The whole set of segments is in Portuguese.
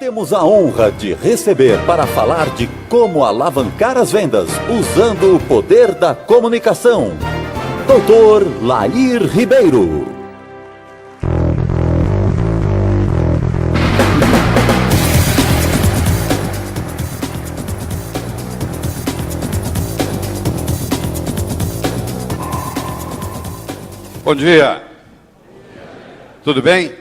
Temos a honra de receber para falar de como alavancar as vendas usando o poder da comunicação, Dr. Lair Ribeiro. Bom dia. Tudo bem?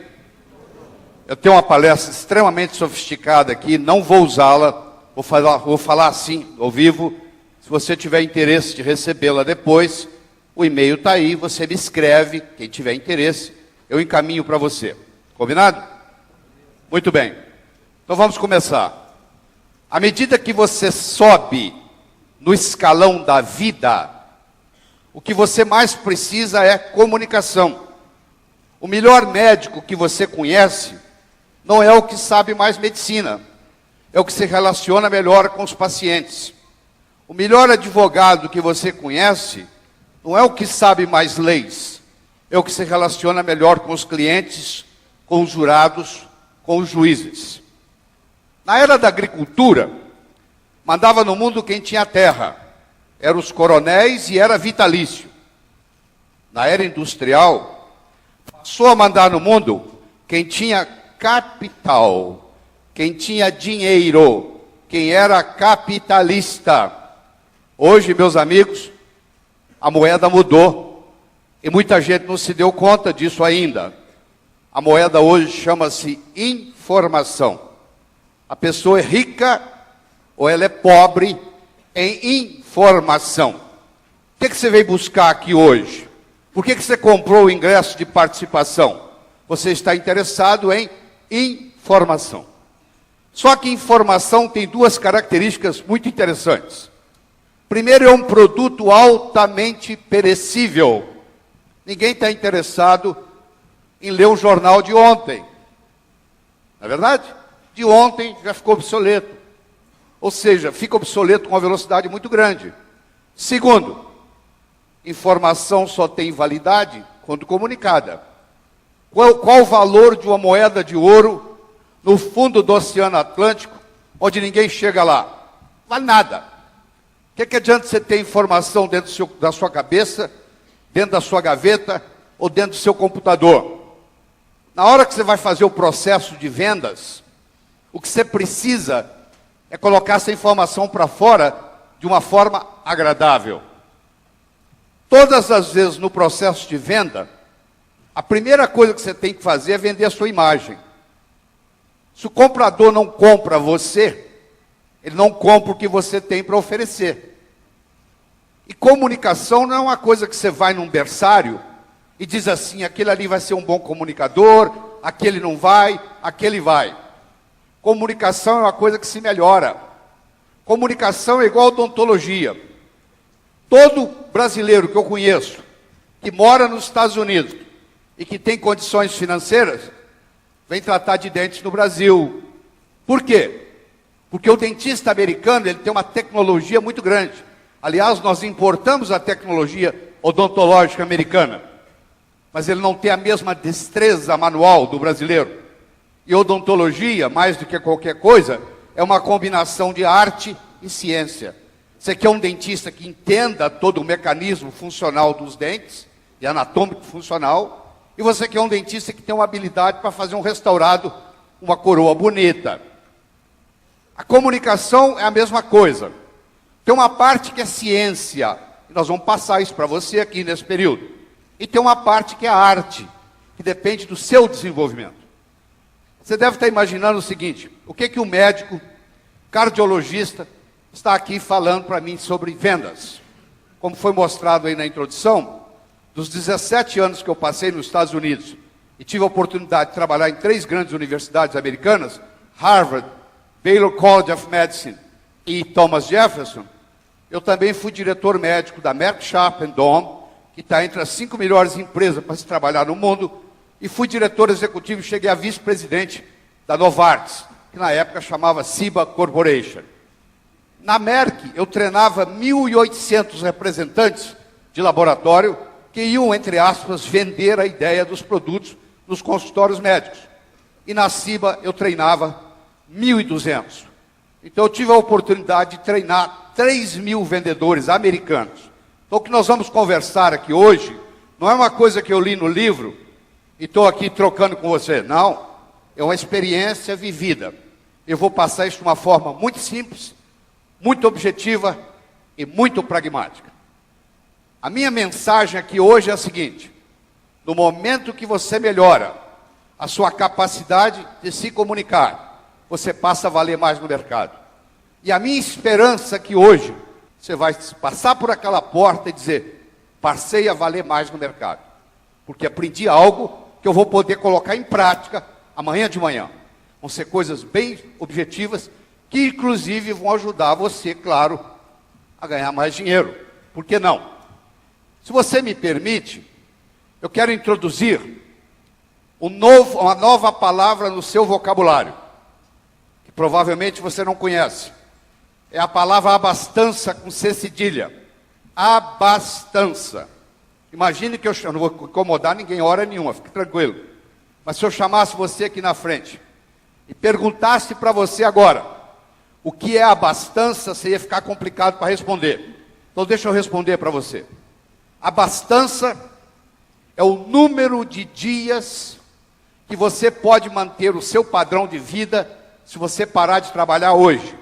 Eu tenho uma palestra extremamente sofisticada aqui, não vou usá-la, vou falar assim, ao vivo. Se você tiver interesse de recebê-la depois, o e-mail está aí, você me escreve, quem tiver interesse, eu encaminho para você. Combinado? Muito bem. Então vamos começar. À medida que você sobe no escalão da vida, o que você mais precisa é comunicação. O melhor médico que você conhece não é o que sabe mais medicina, é o que se relaciona melhor com os pacientes. O melhor advogado que você conhece não é o que sabe mais leis, é o que se relaciona melhor com os clientes, com os jurados, com os juízes. Na era da agricultura, mandava no mundo quem tinha terra, eram os coronéis e era vitalício. Na era industrial, passou a mandar no mundo quem tinha capital, quem tinha dinheiro, quem era capitalista. Hoje, meus amigos, a moeda mudou e muita gente não se deu conta disso ainda. A moeda hoje chama-se informação. A pessoa é rica ou ela é pobre em informação. O que você veio buscar aqui hoje? Por que você comprou o ingresso de participação? Você está interessado em informação. Só que informação tem duas características muito interessantes. Primeiro, é um produto altamente perecível. Ninguém está interessado em ler o jornal de ontem. Não é verdade? De ontem já ficou obsoleto. Ou seja, fica obsoleto com uma velocidade muito grande. Segundo, informação só tem validade quando comunicada. Qual o valor de uma moeda de ouro no fundo do Oceano Atlântico, onde ninguém chega lá? Vale nada. O que adianta você ter informação dentro da sua cabeça, dentro da sua gaveta ou dentro do seu computador? Na hora que você vai fazer o processo de vendas, o que você precisa é colocar essa informação para fora de uma forma agradável. Todas as vezes no processo de venda, a primeira coisa que você tem que fazer é vender a sua imagem. Se o comprador não compra você, ele não compra o que você tem para oferecer. E comunicação não é uma coisa que você vai num berçário e diz assim, aquele ali vai ser um bom comunicador, aquele não vai, aquele vai. Comunicação é uma coisa que se melhora. Comunicação é igual odontologia. Todo brasileiro que eu conheço, que mora nos Estados Unidos e que tem condições financeiras, vem tratar de dentes no Brasil. Por quê? Porque o dentista americano ele tem uma tecnologia muito grande. Aliás, nós importamos a tecnologia odontológica americana, mas ele não tem a mesma destreza manual do brasileiro. E odontologia, mais do que qualquer coisa, é uma combinação de arte e ciência. Você quer um dentista que entenda todo o mecanismo funcional dos dentes, e anatômico funcional, e você quer um dentista que tenha uma habilidade para fazer um restaurado, uma coroa bonita. A comunicação é a mesma coisa. Tem uma parte que é ciência, e nós vamos passar isso para você aqui nesse período. E tem uma parte que é arte, que depende do seu desenvolvimento. Você deve estar imaginando o seguinte, o que um médico, cardiologista, está aqui falando para mim sobre vendas. Como foi mostrado aí na introdução, dos 17 anos que eu passei nos Estados Unidos e tive a oportunidade de trabalhar em 3 grandes universidades americanas, Harvard, Baylor College of Medicine e Thomas Jefferson, eu também fui diretor médico da Merck Sharp & Dohme, que está entre as 5 melhores empresas para se trabalhar no mundo, e fui diretor executivo e cheguei a vice-presidente da Novartis, que na época chamava Ciba Corporation. Na Merck, eu treinava 1.800 representantes de laboratório que iam, entre aspas, vender a ideia dos produtos nos consultórios médicos. E na Ciba, eu treinava 1.200. Então eu tive a oportunidade de treinar 3.000 vendedores americanos. Então o que nós vamos conversar aqui hoje não é uma coisa que eu li no livro e estou aqui trocando com você. Não, é uma experiência vivida. Eu vou passar isso de uma forma muito simples, muito objetiva e muito pragmática. A minha mensagem aqui hoje é a seguinte: no momento que você melhora a sua capacidade de se comunicar, você passa a valer mais no mercado. E a minha esperança é que hoje você vai passar por aquela porta e dizer: passei a valer mais no mercado, porque aprendi algo que eu vou poder colocar em prática amanhã de manhã. Vão ser coisas bem objetivas, que inclusive vão ajudar você, claro, a ganhar mais dinheiro. Por que não? Se você me permite, eu quero introduzir uma nova palavra no seu vocabulário, que provavelmente você não conhece. É a palavra abastança com C cedilha. Abastança. Imagine que eu não vou incomodar ninguém hora nenhuma, fique tranquilo. Mas se eu chamasse você aqui na frente e perguntasse para você agora o que é abastança, você ia ficar complicado para responder. Então deixa eu responder para você. Abastança é o número de dias que você pode manter o seu padrão de vida se você parar de trabalhar hoje.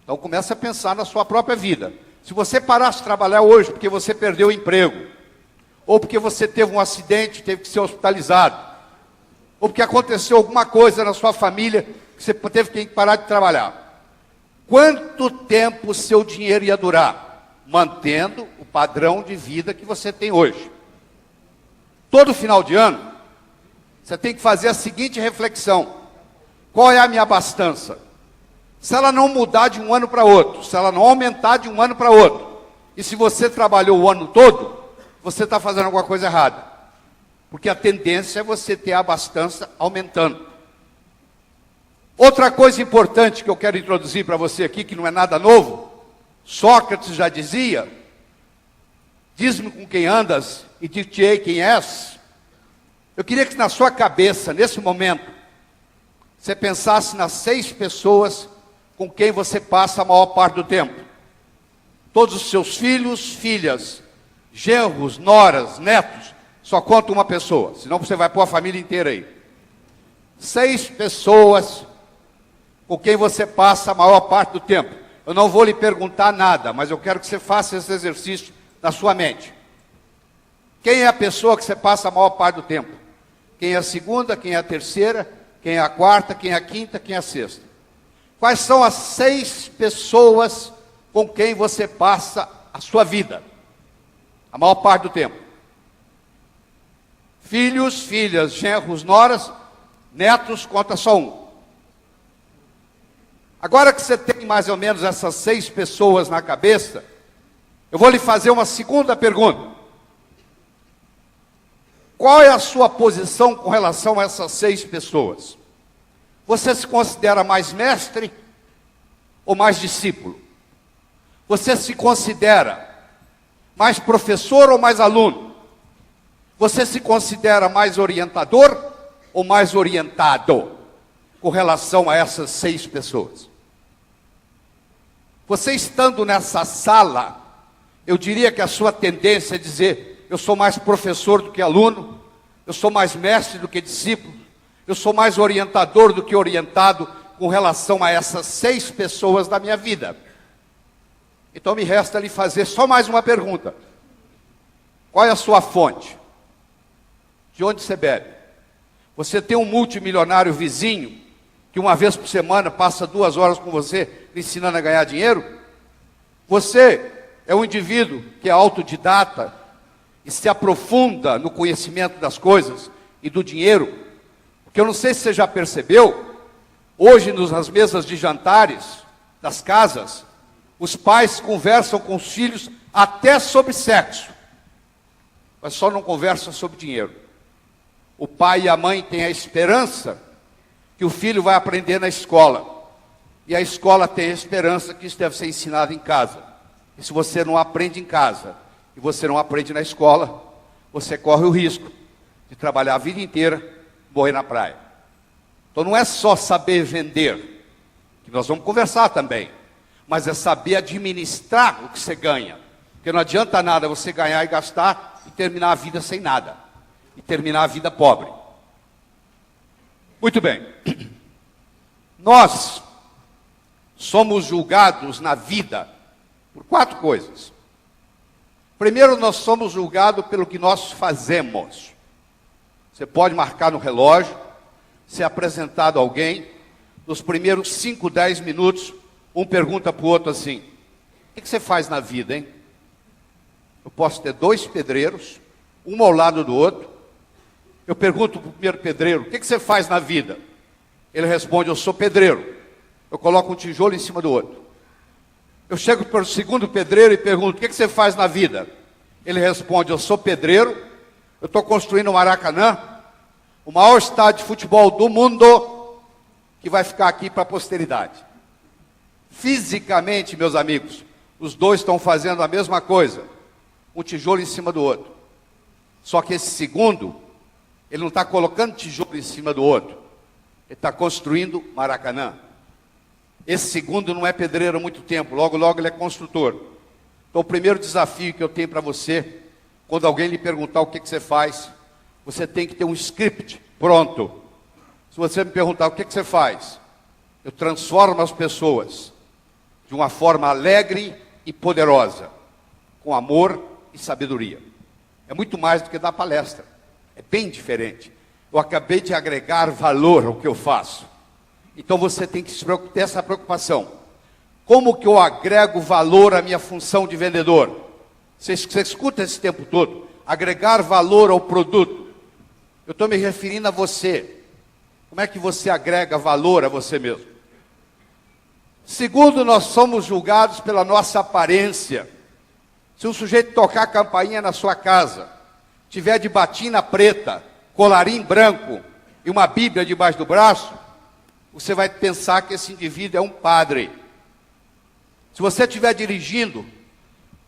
Então comece a pensar na sua própria vida. Se você parar de trabalhar hoje porque você perdeu o emprego, ou porque você teve um acidente, teve que ser hospitalizado, ou porque aconteceu alguma coisa na sua família que você teve que parar de trabalhar, quanto tempo o seu dinheiro ia durar? Mantendo o padrão de vida que você tem hoje. Todo final de ano, você tem que fazer a seguinte reflexão: qual é a minha abastança? Se ela não mudar de um ano para outro, se ela não aumentar de um ano para outro, e se você trabalhou o ano todo, você está fazendo alguma coisa errada. Porque a tendência é você ter a abastança aumentando. Outra coisa importante que eu quero introduzir para você aqui, que não é nada novo, Sócrates já dizia: diz-me com quem andas e dir-te-ei quem és. Eu queria que na sua cabeça, nesse momento, você pensasse nas 6 pessoas com quem você passa a maior parte do tempo. Todos os seus filhos, filhas, genros, noras, netos, só conta uma pessoa, senão você vai pôr a família inteira aí. 6 pessoas com quem você passa a maior parte do tempo. Eu não vou lhe perguntar nada, mas eu quero que você faça esse exercício na sua mente. Quem é a pessoa que você passa a maior parte do tempo? Quem é a segunda, quem é a terceira, quem é a quarta, quem é a quinta, quem é a sexta? Quais são as 6 pessoas com quem você passa a sua vida? A maior parte do tempo. Filhos, filhas, genros, noras, netos, conta só um. Agora que você tem mais ou menos essas 6 pessoas na cabeça, eu vou lhe fazer uma segunda pergunta. Qual é a sua posição com relação a essas 6 pessoas? Você se considera mais mestre ou mais discípulo? Você se considera mais professor ou mais aluno? Você se considera mais orientador ou mais orientado com relação a essas 6 pessoas? Você estando nessa sala, eu diria que a sua tendência é dizer: eu sou mais professor do que aluno, eu sou mais mestre do que discípulo, eu sou mais orientador do que orientado com relação a essas 6 pessoas da minha vida. Então me resta lhe fazer só mais uma pergunta. Qual é a sua fonte? De onde você bebe? Você tem um multimilionário vizinho que uma vez por semana passa 2 horas com você lhe ensinando a ganhar dinheiro? Você é um indivíduo que é autodidata e se aprofunda no conhecimento das coisas e do dinheiro? Porque eu não sei se você já percebeu, hoje nas mesas de jantares das casas, os pais conversam com os filhos até sobre sexo, mas só não conversam sobre dinheiro. O pai e a mãe têm a esperança que o filho vai aprender na escola, e a escola tem a esperança que isso deve ser ensinado em casa. E se você não aprende em casa, e você não aprende na escola, você corre o risco de trabalhar a vida inteira, morrer na praia. Então não é só saber vender, que nós vamos conversar também, mas é saber administrar o que você ganha. Porque não adianta nada você ganhar e gastar e terminar a vida sem nada. E terminar a vida pobre. Muito bem. Nós somos julgados na vida por 4 coisas. Primeiro, nós somos julgados pelo que nós fazemos. Você pode marcar no relógio, ser apresentado a alguém, nos primeiros 5, 10 minutos, um pergunta para o outro assim: o que você faz na vida, hein? Eu posso ter 2 pedreiros, um ao lado do outro. Eu pergunto para o primeiro pedreiro: o que você faz na vida? Ele responde: eu sou pedreiro. Eu coloco um tijolo em cima do outro. Eu chego para o segundo pedreiro e pergunto: o que você faz na vida? Ele responde: eu sou pedreiro, eu estou construindo o Maracanã, o maior estádio de futebol do mundo, que vai ficar aqui para a posteridade. Fisicamente, meus amigos, os dois estão fazendo a mesma coisa, um tijolo em cima do outro. Só que esse segundo, ele não está colocando tijolo em cima do outro, ele está construindo Maracanã. Esse segundo não é pedreiro há muito tempo, logo logo ele é construtor. Então o primeiro desafio que eu tenho para você, quando alguém lhe perguntar o que você faz, você tem que ter um script pronto. Se você me perguntar o que você faz, eu transformo as pessoas de uma forma alegre e poderosa, com amor e sabedoria. É muito mais do que dar palestra, é bem diferente. Eu acabei de agregar valor ao que eu faço. Então você tem que ter essa preocupação. Como que eu agrego valor à minha função de vendedor? Você escuta esse tempo todo, agregar valor ao produto. Eu estou me referindo a você. Como é que você agrega valor a você mesmo? Segundo, nós somos julgados pela nossa aparência. Se um sujeito tocar a campainha na sua casa, tiver de batina preta, colarinho branco e uma Bíblia debaixo do braço, você vai pensar que esse indivíduo é um padre. Se você estiver dirigindo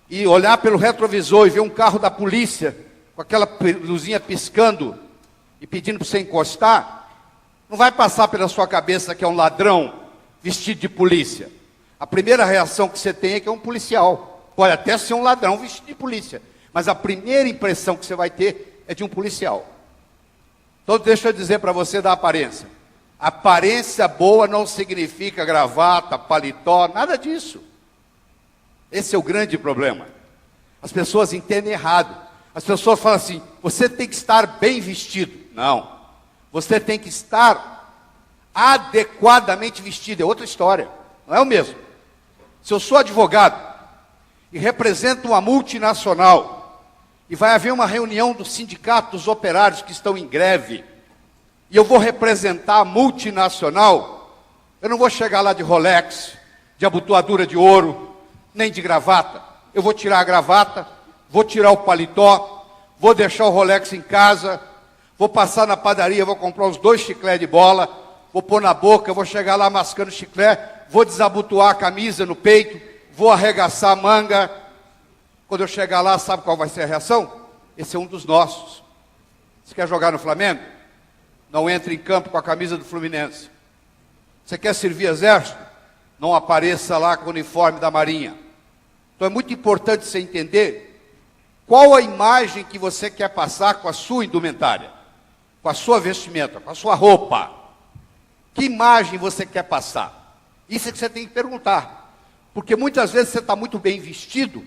e olhar pelo retrovisor e ver um carro da polícia com aquela luzinha piscando e pedindo para você encostar, não vai passar pela sua cabeça que é um ladrão vestido de polícia. A primeira reação que você tem é que é um policial. Pode até ser um ladrão vestido de polícia, mas a primeira impressão que você vai ter é de um policial. Então deixa eu dizer para você da aparência. Aparência boa não significa gravata, paletó, nada disso. Esse é o grande problema. As pessoas entendem errado. As pessoas falam assim: você tem que estar bem vestido. Não. Você tem que estar adequadamente vestido. É outra história. Não é o mesmo. Se eu sou advogado e represento uma multinacional e vai haver uma reunião do sindicato dos operários que estão em greve, e eu vou representar a multinacional, eu não vou chegar lá de Rolex, de abotoadura de ouro, nem de gravata. Eu vou tirar a gravata, vou tirar o paletó, vou deixar o Rolex em casa, vou passar na padaria, vou comprar uns 2 chicletes de bola, vou pôr na boca, vou chegar lá mascando chiclete, vou desabotoar a camisa no peito, vou arregaçar a manga. Quando eu chegar lá, sabe qual vai ser a reação? Esse é um dos nossos. Você quer jogar no Flamengo? Não entre em campo com a camisa do Fluminense. Você quer servir exército? Não apareça lá com o uniforme da Marinha. Então é muito importante você entender qual a imagem que você quer passar com a sua indumentária, com a sua vestimenta, com a sua roupa. Que imagem você quer passar? Isso é que você tem que perguntar. Porque muitas vezes você está muito bem vestido,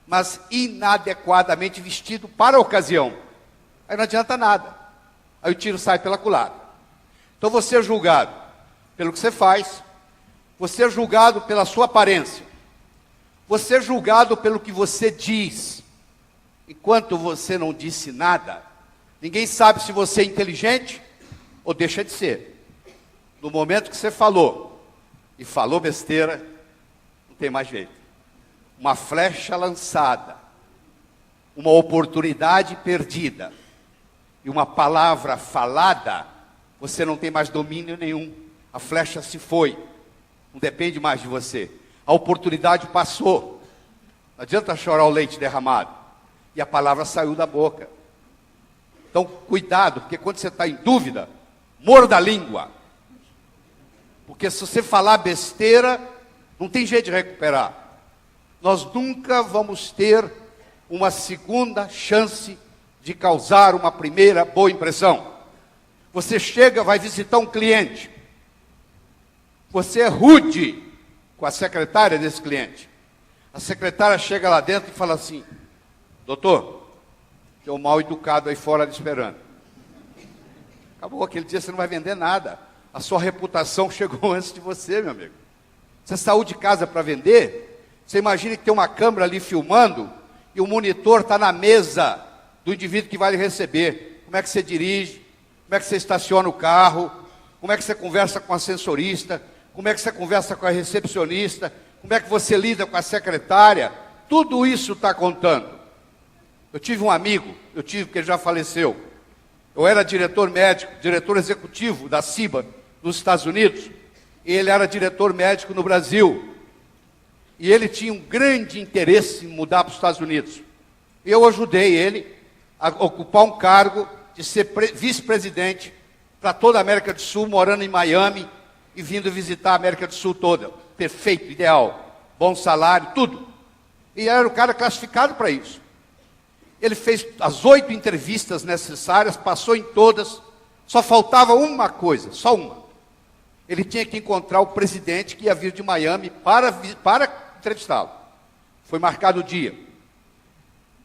mas inadequadamente vestido para a ocasião. Aí não adianta nada. Aí o tiro sai pela culatra. Então você é julgado pelo que você faz, você é julgado pela sua aparência, você é julgado pelo que você diz. Enquanto você não disse nada, ninguém sabe se você é inteligente ou deixa de ser. No momento que você falou, e falou besteira, não tem mais jeito. Uma flecha lançada, uma oportunidade perdida, e uma palavra falada, você não tem mais domínio nenhum. A flecha se foi. Não depende mais de você. A oportunidade passou. Não adianta chorar o leite derramado. E a palavra saiu da boca. Então, cuidado, porque quando você está em dúvida, morda a língua. Porque se você falar besteira, não tem jeito de recuperar. Nós nunca vamos ter uma segunda chance de causar uma primeira boa impressão. Você chega, vai visitar um cliente. Você é rude com a secretária desse cliente. A secretária chega lá dentro e fala assim: doutor, tem um mal educado aí fora esperando. Acabou, aquele dia você não vai vender nada. A sua reputação chegou antes de você, meu amigo. Você saiu de casa para vender, você imagina que tem uma câmera ali filmando e o monitor está na mesa do indivíduo que vai lhe receber. Como é que você dirige? Como é que você estaciona o carro? Como é que você conversa com o ascensorista? Como é que você conversa com a recepcionista? Como é que você lida com a secretária? Tudo isso está contando. Eu tive um amigo, porque ele já faleceu. Eu era diretor médico, diretor executivo da CIBA, nos Estados Unidos. E ele era diretor médico no Brasil. E ele tinha um grande interesse em mudar para os Estados Unidos. Eu ajudei ele a ocupar um cargo de ser vice-presidente para toda a América do Sul, morando em Miami e vindo visitar a América do Sul toda. Perfeito, ideal, bom salário, tudo. E era o cara classificado para isso. Ele fez as 8 entrevistas necessárias, passou em todas, só faltava uma coisa, só uma. Ele tinha que encontrar o presidente que ia vir de Miami para entrevistá-lo. Foi marcado o dia.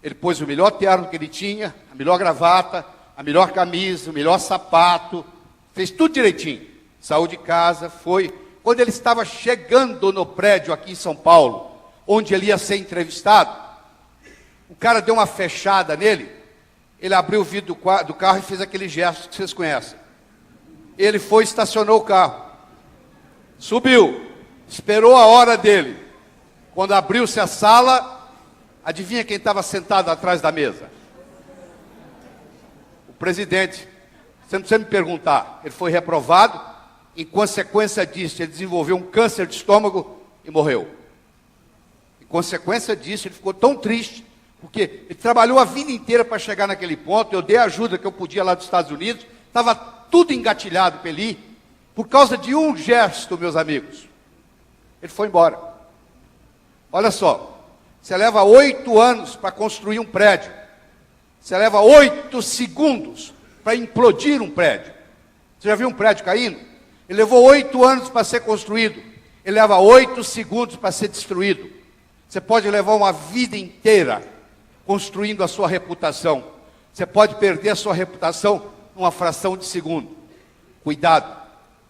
Ele pôs o melhor terno que ele tinha, a melhor gravata, a melhor camisa, o melhor sapato, fez tudo direitinho. Saiu de casa, foi. Quando ele estava chegando no prédio aqui em São Paulo, onde ele ia ser entrevistado, o cara deu uma fechada nele, ele abriu o vidro do carro e fez aquele gesto que vocês conhecem. Ele foi e estacionou o carro. Subiu, esperou a hora dele. Quando abriu-se a sala, adivinha quem estava sentado atrás da mesa? O presidente. Você não precisa me perguntar. Ele foi reprovado. Em consequência disso, ele desenvolveu um câncer de estômago e morreu. Em consequência disso, ele ficou tão triste, porque ele trabalhou a vida inteira para chegar naquele ponto. Eu dei a ajuda que eu podia lá dos Estados Unidos. Estava tudo engatilhado para ele ir. Por causa de um gesto, meus amigos. Ele foi embora. Olha só. Você leva 8 anos para construir um prédio. Você leva 8 segundos para implodir um prédio. Você já viu um prédio caindo? Ele levou 8 anos para ser construído. Ele leva 8 segundos para ser destruído. Você pode levar uma vida inteira construindo a sua reputação. Você pode perder a sua reputação numa fração de segundo. Cuidado,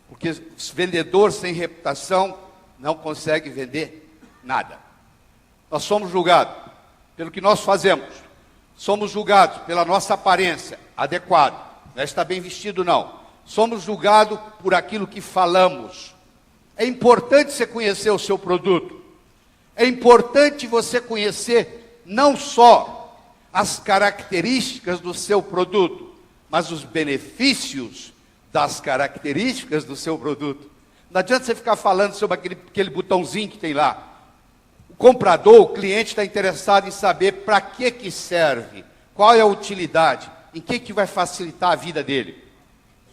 porque os vendedores sem reputação não conseguem vender nada. Nós somos julgados pelo que nós fazemos. Somos julgados pela nossa aparência adequada. Não é estar bem vestido, não. Somos julgados por aquilo que falamos. É importante você conhecer o seu produto. É importante você conhecer não só as características do seu produto, mas os benefícios das características do seu produto. Não adianta você ficar falando sobre aquele botãozinho que tem lá. O comprador, o cliente está interessado em saber para que serve, qual é a utilidade, em que vai facilitar a vida dele.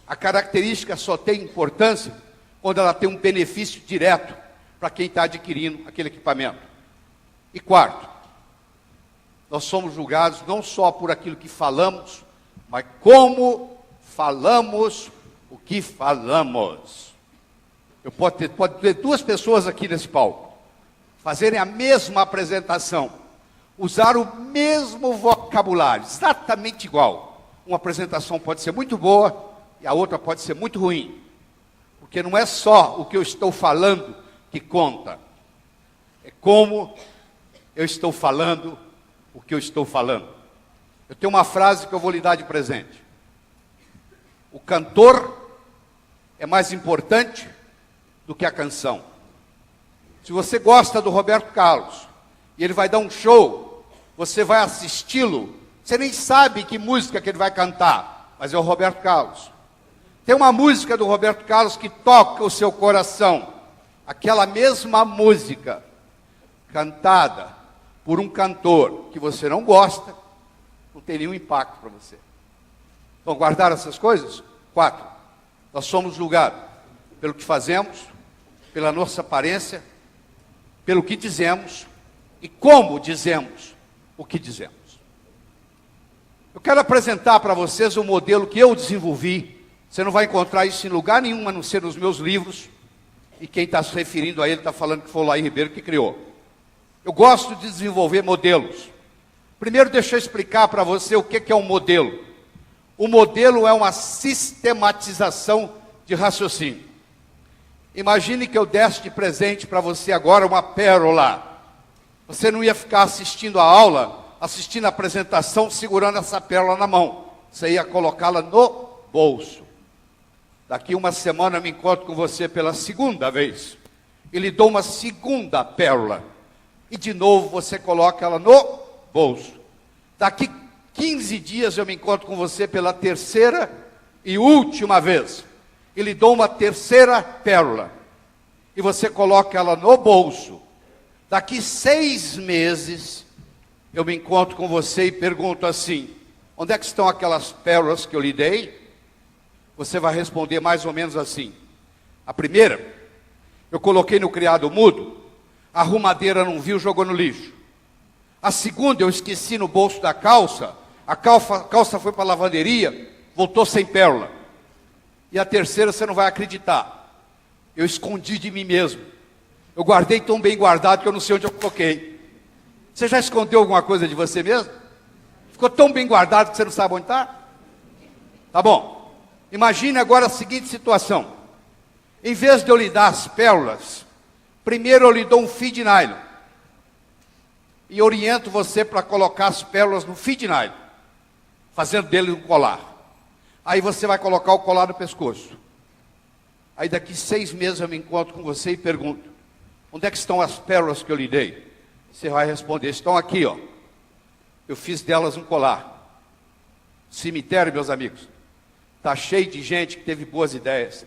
A característica só tem importância quando ela tem um benefício direto para quem está adquirindo aquele equipamento. E quarto, nós somos julgados não só por aquilo que falamos, mas como falamos o que falamos. Pode ter 2 pessoas aqui nesse palco, fazerem a mesma apresentação, usar o mesmo vocabulário, exatamente igual. Uma apresentação pode ser muito boa e a outra pode ser muito ruim. Porque não é só o que eu estou falando que conta. É como eu estou falando o que eu estou falando. Eu tenho uma frase que eu vou lhe dar de presente. O cantor é mais importante do que a canção. Se você gosta do Roberto Carlos e ele vai dar um show, você vai assisti-lo, você nem sabe que música que ele vai cantar, mas é o Roberto Carlos. Tem uma música do Roberto Carlos que toca o seu coração. Aquela mesma música, cantada por um cantor que você não gosta, não tem nenhum impacto para você. Vão guardar essas coisas? 4. Nós somos julgados pelo que fazemos, pela nossa aparência, pelo que dizemos e como dizemos o que dizemos. Eu quero apresentar para vocês um modelo que eu desenvolvi. Você não vai encontrar isso em lugar nenhum, a não ser nos meus livros. E quem está se referindo a ele está falando que foi o Laí Ribeiro que criou. Eu gosto de desenvolver modelos. Primeiro, deixa eu explicar para você o que é um modelo. O modelo é uma sistematização de raciocínio. Imagine que eu desse de presente para você agora uma pérola. Você não ia ficar assistindo a aula, assistindo a apresentação, segurando essa pérola na mão. Você ia colocá-la no bolso. Daqui uma semana eu me encontro com você pela segunda vez. E lhe dou uma segunda pérola. E de novo você coloca ela no bolso. Daqui 15 dias eu me encontro com você pela terceira e última vez. E lhe dou uma terceira pérola. E você coloca ela no bolso. Daqui 6 meses, eu me encontro com você e pergunto assim: onde é que estão aquelas pérolas que eu lhe dei? Você vai responder mais ou menos assim: a primeira, eu coloquei no criado mudo, a arrumadeira não viu, jogou no lixo. A segunda, eu esqueci no bolso da calça, a calça foi para a lavanderia, voltou sem pérola. E a terceira, você não vai acreditar, eu escondi de mim mesmo. Eu guardei tão bem guardado que eu não sei onde eu coloquei. Você já escondeu alguma coisa de você mesmo? Ficou tão bem guardado que você não sabe onde está? Tá bom. Imagine agora a seguinte situação. Em vez de eu lhe dar as pérolas, primeiro eu lhe dou um fio de nylon. E oriento você para colocar as pérolas no fio de nylon, fazendo dele um colar. Aí você vai colocar o colar no pescoço. Aí daqui 6 meses eu me encontro com você e pergunto: onde é que estão as pérolas que eu lhe dei? Você vai responder: estão aqui, ó. Eu fiz delas um colar. Cemitério, meus amigos, está cheio de gente que teve boas ideias.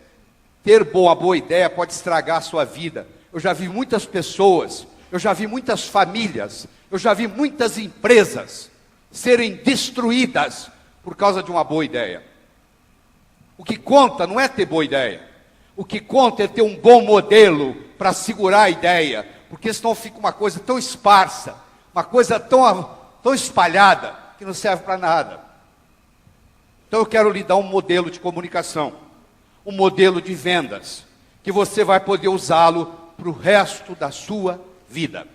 Ter uma boa ideia pode estragar a sua vida. Eu já vi muitas pessoas, eu já vi muitas famílias, eu já vi muitas empresas serem destruídas por causa de uma boa ideia. O que conta não é ter boa ideia. O que conta é ter um bom modelo para segurar a ideia, porque senão fica uma coisa tão esparsa, uma coisa tão espalhada, que não serve para nada. Então eu quero lhe dar um modelo de comunicação, um modelo de vendas, que você vai poder usá-lo para o resto da sua vida.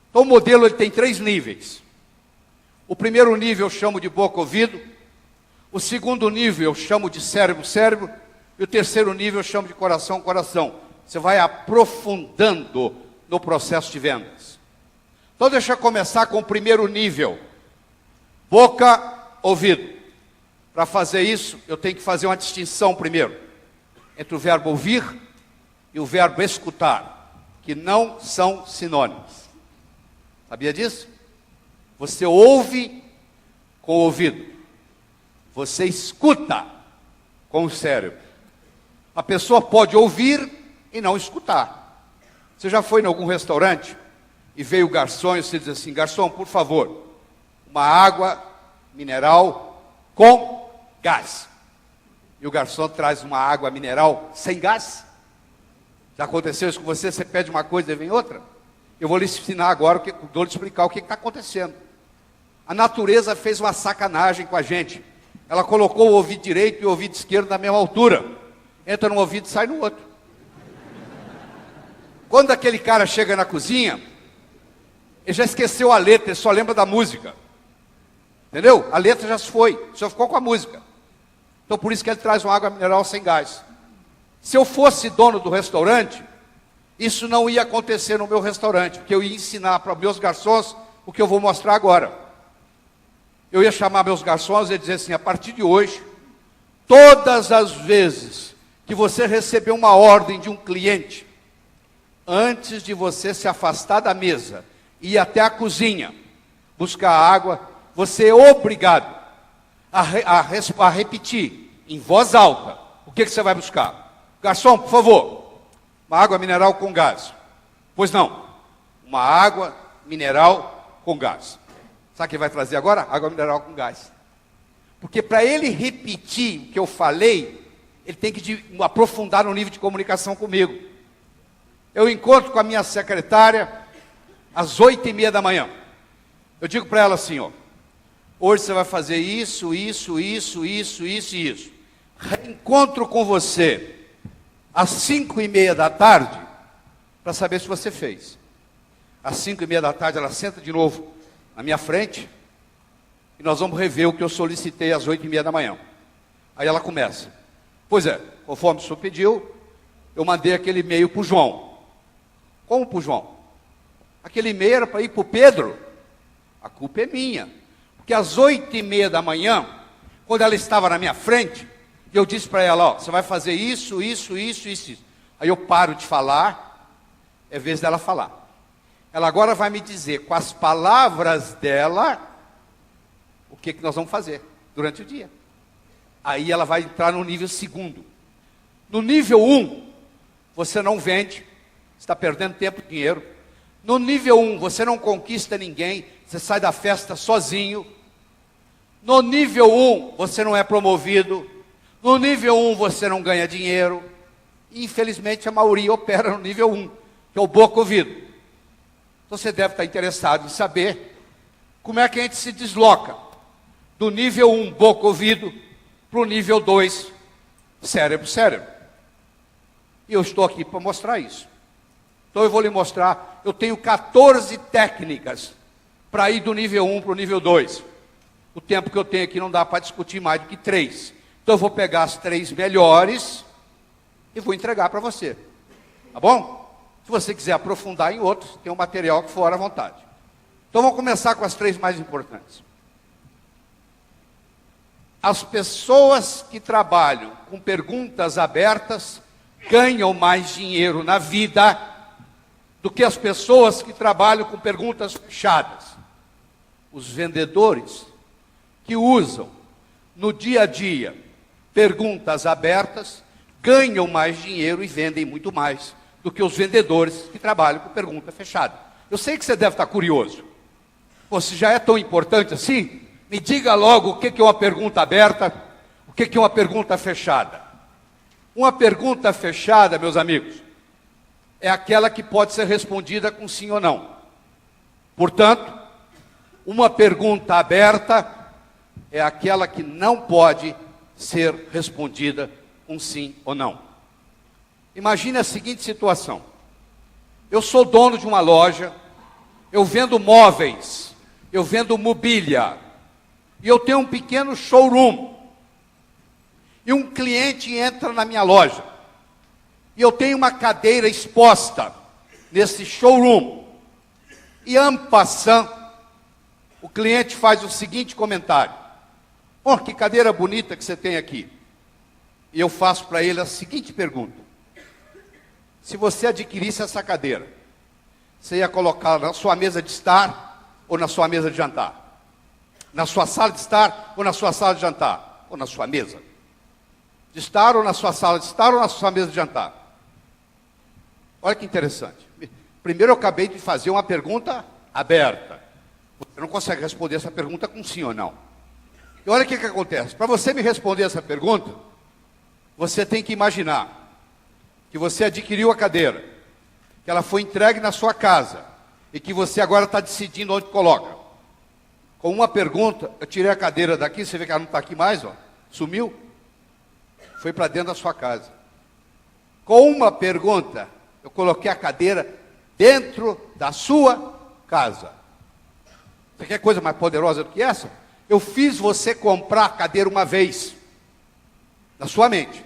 Então o modelo ele tem 3 níveis. O primeiro nível eu chamo de boca-ouvido, o segundo nível eu chamo de cérebro-cérebro, e o terceiro nível eu chamo de coração-coração. Você vai aprofundando no processo de vendas. Então deixa eu começar com o primeiro nível. Boca-ouvido. Para fazer isso, eu tenho que fazer uma distinção primeiro entre o verbo ouvir e o verbo escutar, que não são sinônimos. Sabia disso? Você ouve com o ouvido. Você escuta com o cérebro. A pessoa pode ouvir e não escutar. Você já foi em algum restaurante e veio o garçom e você diz assim: garçom, por favor, uma água mineral com gás. E o garçom traz uma água mineral sem gás. Já aconteceu isso com você? Você pede uma coisa e vem outra? Eu vou lhe ensinar agora, vou lhe explicar o que está acontecendo. A natureza fez uma sacanagem com a gente. Ela colocou o ouvido direito e o ouvido esquerdo na mesma altura. Entra num ouvido e sai no outro. Quando aquele cara chega na cozinha, ele já esqueceu a letra, ele só lembra da música. Entendeu? A letra já se foi, só ficou com a música. Então por isso que ele traz uma água mineral sem gás. Se eu fosse dono do restaurante, isso não ia acontecer no meu restaurante, porque eu ia ensinar para meus garçons o que eu vou mostrar agora. Eu ia chamar meus garçons e dizer assim: a partir de hoje, todas as vezes que você receber uma ordem de um cliente, antes de você se afastar da mesa e ir até a cozinha buscar água, você é obrigado a repetir em voz alta o que você vai buscar. Garçom, por favor, uma água mineral com gás. Pois não, uma água mineral com gás. Sabe o que vai trazer agora? Água mineral com gás. Porque para ele repetir o que eu falei, ele tem que aprofundar no nível de comunicação comigo. Eu encontro com a minha secretária às 8h30 da manhã. Eu digo para ela assim, ó, hoje você vai fazer isso, isso, isso, isso, isso e isso. Reencontro com você às 5h30 da tarde, para saber se você fez. Às 5h30 da tarde ela senta de novo na minha frente, e nós vamos rever o que eu solicitei às 8h30 da manhã. Aí ela começa. Pois é, conforme o senhor pediu, eu mandei aquele e-mail para o João. Como para o João? Aquele e-mail era para ir para o Pedro. A culpa é minha. Porque às 8h30 da manhã, quando ela estava na minha frente, eu disse para ela, ó, você vai fazer isso, isso, isso, isso, isso. Aí eu paro de falar, é vez dela falar. Ela agora vai me dizer, com as palavras dela, o que nós vamos fazer durante o dia. Aí ela vai entrar no nível 2º. No nível 1, você não vende, está perdendo tempo e dinheiro. No nível 1, você não conquista ninguém, você sai da festa sozinho. No nível 1, você não é promovido. No nível 1, você não ganha dinheiro. E, infelizmente, a maioria opera no nível 1, que é o boca ouvido. Então, você deve estar interessado em saber como é que a gente se desloca do nível 1, boca ouvido, para o nível 2, cérebro. E eu estou aqui para mostrar isso. Então eu vou lhe mostrar, eu tenho 14 técnicas para ir do nível 1 para o nível 2. O tempo que eu tenho aqui não dá para discutir mais do que 3. Então eu vou pegar as 3 melhores e vou entregar para você. Tá bom? Se você quiser aprofundar em outros, tem um material que for à vontade. Então vamos começar com as 3 mais importantes. As pessoas que trabalham com perguntas abertas ganham mais dinheiro na vida do que as pessoas que trabalham com perguntas fechadas. Os vendedores que usam no dia a dia perguntas abertas ganham mais dinheiro e vendem muito mais do que os vendedores que trabalham com pergunta fechada. Eu sei que você deve estar curioso. Pô, se já é tão importante assim, me diga logo o que é uma pergunta aberta, o que é uma pergunta fechada. Uma pergunta fechada, meus amigos, é aquela que pode ser respondida com sim ou não. Portanto, uma pergunta aberta é aquela que não pode ser respondida com sim ou não. Imagine a seguinte situação. Eu sou dono de uma loja, eu vendo móveis, eu vendo mobília, e eu tenho um pequeno showroom. E um cliente entra na minha loja. E eu tenho uma cadeira exposta nesse showroom. E en passant, o cliente faz o seguinte comentário. Oh, que cadeira bonita que você tem aqui. E eu faço para ele a seguinte pergunta. Se você adquirisse essa cadeira, você ia colocá-la na sua mesa de estar ou na sua mesa de jantar? Na sua sala de estar ou na sua sala de jantar? Ou na sua mesa de estar ou na sua sala de estar ou na sua mesa de jantar? Olha que interessante. Primeiro eu acabei de fazer uma pergunta aberta. Você não consegue responder essa pergunta com sim ou não. E olha o que acontece. Para você me responder essa pergunta, você tem que imaginar que você adquiriu a cadeira, que ela foi entregue na sua casa e que você agora está decidindo onde coloca. Com uma pergunta, eu tirei a cadeira daqui, você vê que ela não está aqui mais, ó, sumiu, foi para dentro da sua casa. Com uma pergunta, eu coloquei a cadeira dentro da sua casa. Você quer coisa mais poderosa do que essa? Eu fiz você comprar a cadeira uma vez, na sua mente.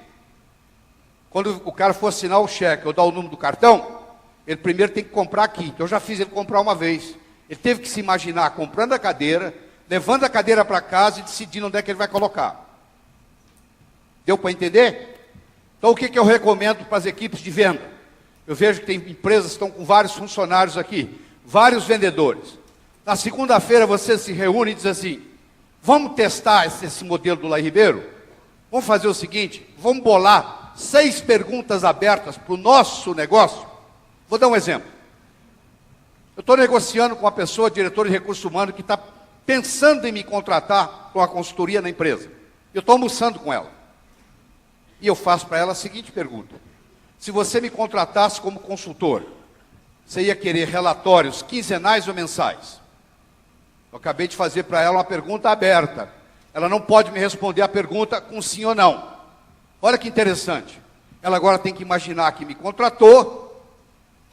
Quando o cara for assinar o cheque ou dar o número do cartão, ele primeiro tem que comprar aqui. Então eu já fiz ele comprar uma vez. Ele teve que se imaginar comprando a cadeira, levando a cadeira para casa e decidindo onde é que ele vai colocar. Deu para entender? Então o que eu recomendo para as equipes de venda? Eu vejo que tem empresas que estão com vários funcionários aqui, vários vendedores. Na segunda-feira você se reúne e diz assim, vamos testar esse modelo do Laí Ribeiro? Vamos fazer o seguinte, vamos bolar 6 perguntas abertas para o nosso negócio? Vou dar um exemplo. Eu estou negociando com uma pessoa, diretor de recursos humanos, que está pensando em me contratar com a consultoria na empresa. Eu estou almoçando com ela. E eu faço para ela a seguinte pergunta: se você me contratasse como consultor, você ia querer relatórios quinzenais ou mensais? Eu acabei de fazer para ela uma pergunta aberta. Ela não pode me responder a pergunta com sim ou não. Olha que interessante. Ela agora tem que imaginar que me contratou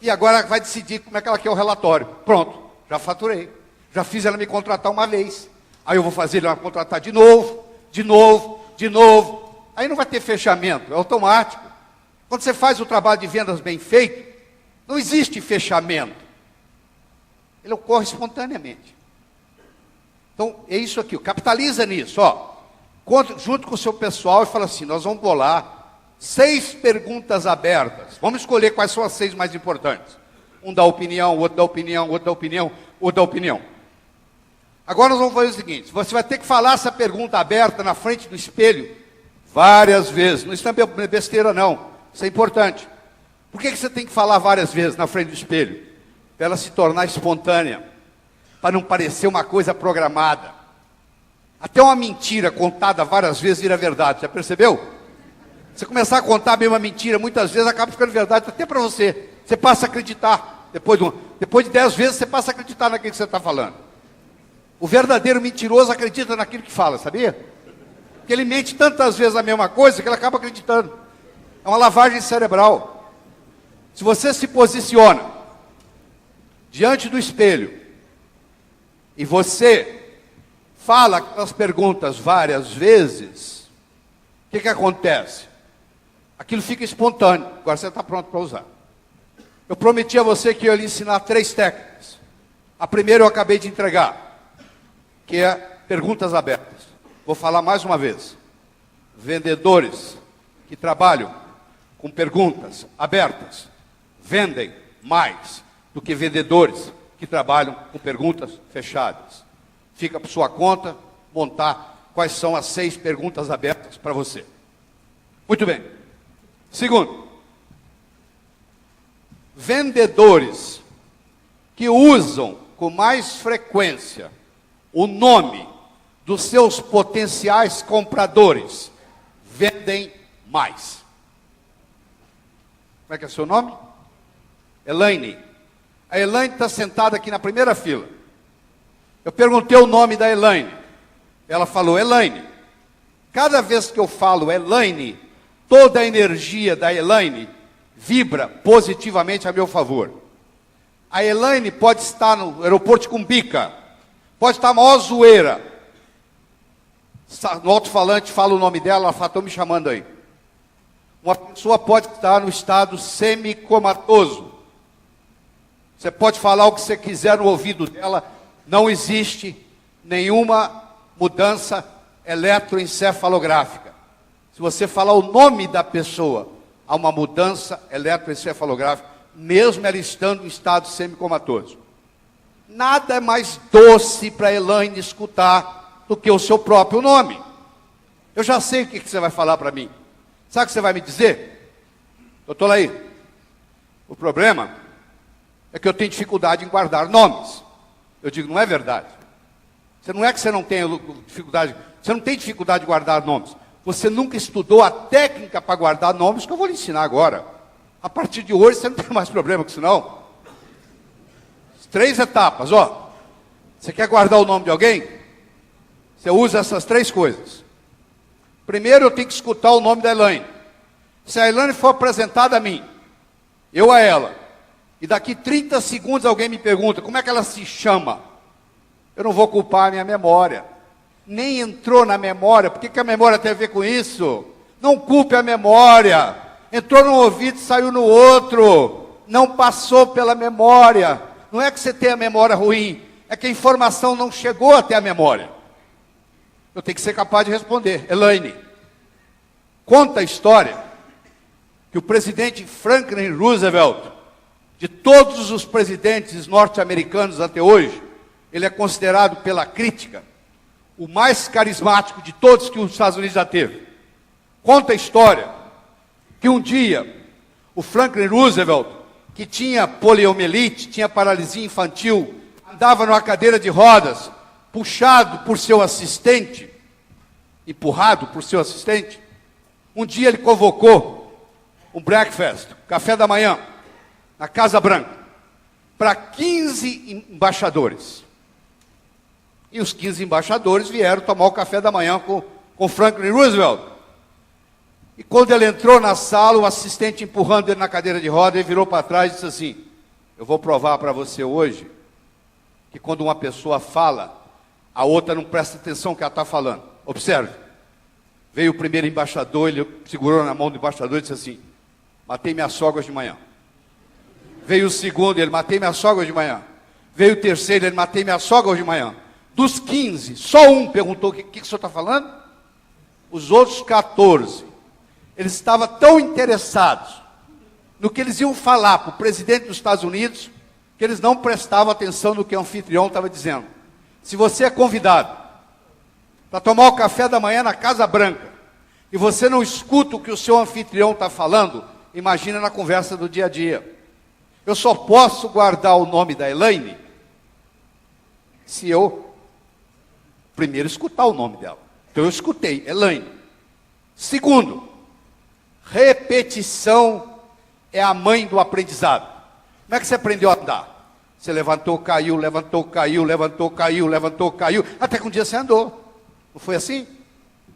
e agora vai decidir como é que ela quer o relatório. Pronto, já faturei. Já fiz ela me contratar uma vez. Aí eu vou fazer ela me contratar de novo, de novo, de novo. Aí não vai ter fechamento, é automático. Quando você faz o trabalho de vendas bem feito, não existe fechamento. Ele ocorre espontaneamente. Então, é isso aqui, capitaliza nisso, ó. Junto com o seu pessoal e fala assim: nós vamos bolar 6 perguntas abertas. Vamos escolher quais são as 6 mais importantes. Um dá opinião, outro dá opinião, outro dá opinião, outro dá opinião. Agora nós vamos fazer o seguinte: você vai ter que falar essa pergunta aberta na frente do espelho várias vezes. Não está besteira, não. Isso é importante. Por que você tem que falar várias vezes na frente do espelho? Para ela se tornar espontânea, para não parecer uma coisa programada. Até uma mentira contada várias vezes vira verdade, já percebeu? Você começar a contar a mesma mentira, muitas vezes acaba ficando verdade, até para você. Você passa a acreditar. Depois de 10 vezes, você passa a acreditar naquilo que você está falando. O verdadeiro mentiroso acredita naquilo que fala, sabia? Porque ele mente tantas vezes a mesma coisa que ele acaba acreditando. É uma lavagem cerebral. Se você se posiciona diante do espelho e você fala aquelas perguntas várias vezes, o que acontece? Aquilo fica espontâneo. Agora você está pronto para usar. Eu prometi a você que eu ia lhe ensinar 3 técnicas. A primeira eu acabei de entregar, que é perguntas abertas. Vou falar mais uma vez. Vendedores que trabalham com perguntas abertas vendem mais do que vendedores que trabalham com perguntas fechadas. Fica por sua conta montar quais são as 6 perguntas abertas para você. Muito bem. Segundo, vendedores que usam com mais frequência o nome dos seus potenciais compradores vendem mais. Como é que é o seu nome? Elaine. A Elaine está sentada aqui na primeira fila. Eu perguntei o nome da Elaine. Ela falou: Elaine. Cada vez que eu falo Elaine, toda a energia da Elaine vibra positivamente a meu favor. A Elaine pode estar no aeroporto de Cumbica, pode estar a maior zoeira. No alto-falante fala o nome dela, ela fala: estão me chamando aí. Uma pessoa pode estar no estado semicomatoso. Você pode falar o que você quiser no ouvido dela, não existe nenhuma mudança eletroencefalográfica. Se você falar o nome da pessoa, há uma mudança eletroencefalográfica, mesmo ela estando em estado semicomatoso. Nada é mais doce para a Elaine escutar do que o seu próprio nome. Eu já sei o que você vai falar para mim. Sabe o que você vai me dizer? Doutor Laí, o problema é que eu tenho dificuldade em guardar nomes. Eu digo: não é verdade. Não é que você não tenha dificuldade, você não tem dificuldade de guardar nomes. Você nunca estudou a técnica para guardar nomes que eu vou lhe ensinar agora. A partir de hoje você não tem mais problema com isso não. 3 etapas, ó. Você quer guardar o nome de alguém? Você usa essas 3 coisas. Primeiro eu tenho que escutar o nome da Elaine. Se a Elaine for apresentada a mim, eu a ela, e daqui 30 segundos alguém me pergunta como é que ela se chama, eu não vou culpar a minha memória. Nem entrou na memória. Por que a memória tem a ver com isso? Não culpe a memória. Entrou num ouvido e saiu no outro. Não passou pela memória. Não é que você tem a memória ruim, é que a informação não chegou até a memória. Eu tenho que ser capaz de responder. Elaine, conta a história que o presidente Franklin Roosevelt, de todos os presidentes norte-americanos até hoje, ele é considerado pela crítica o mais carismático de todos que os Estados Unidos já teve. Conta a história que um dia o Franklin Roosevelt, que tinha poliomielite, tinha paralisia infantil, andava numa cadeira de rodas, puxado por seu assistente, empurrado por seu assistente, um dia ele convocou um breakfast, café da manhã, na Casa Branca, para 15 embaixadores. E os 15 embaixadores vieram tomar o café da manhã com Franklin Roosevelt. E quando ele entrou na sala, o assistente empurrando ele na cadeira de roda, ele virou para trás e disse assim: eu vou provar para você hoje que quando uma pessoa fala, a outra não presta atenção no que ela está falando. Observe. Veio o primeiro embaixador, ele segurou na mão do embaixador e disse assim: matei minha sogra de manhã. Veio o segundo, ele: matei minha sogra de manhã. Veio o terceiro, ele: matei minha sogra de manhã. Dos 15, só um perguntou: o que o senhor está falando? Os outros 14, eles estavam tão interessados no que eles iam falar para o presidente dos Estados Unidos, que eles não prestavam atenção no que o anfitrião estava dizendo. Se você é convidado para tomar o café da manhã na Casa Branca, e você não escuta o que o seu anfitrião está falando, imagina na conversa do dia a dia. Eu só posso guardar o nome da Elaine se eu primeiro escutar o nome dela. Então eu escutei, Elaine. Segundo, repetição é a mãe do aprendizado. Como é que você aprendeu a andar? Você levantou, caiu, levantou, caiu, levantou, caiu, levantou, caiu, até que um dia você andou. Não foi assim?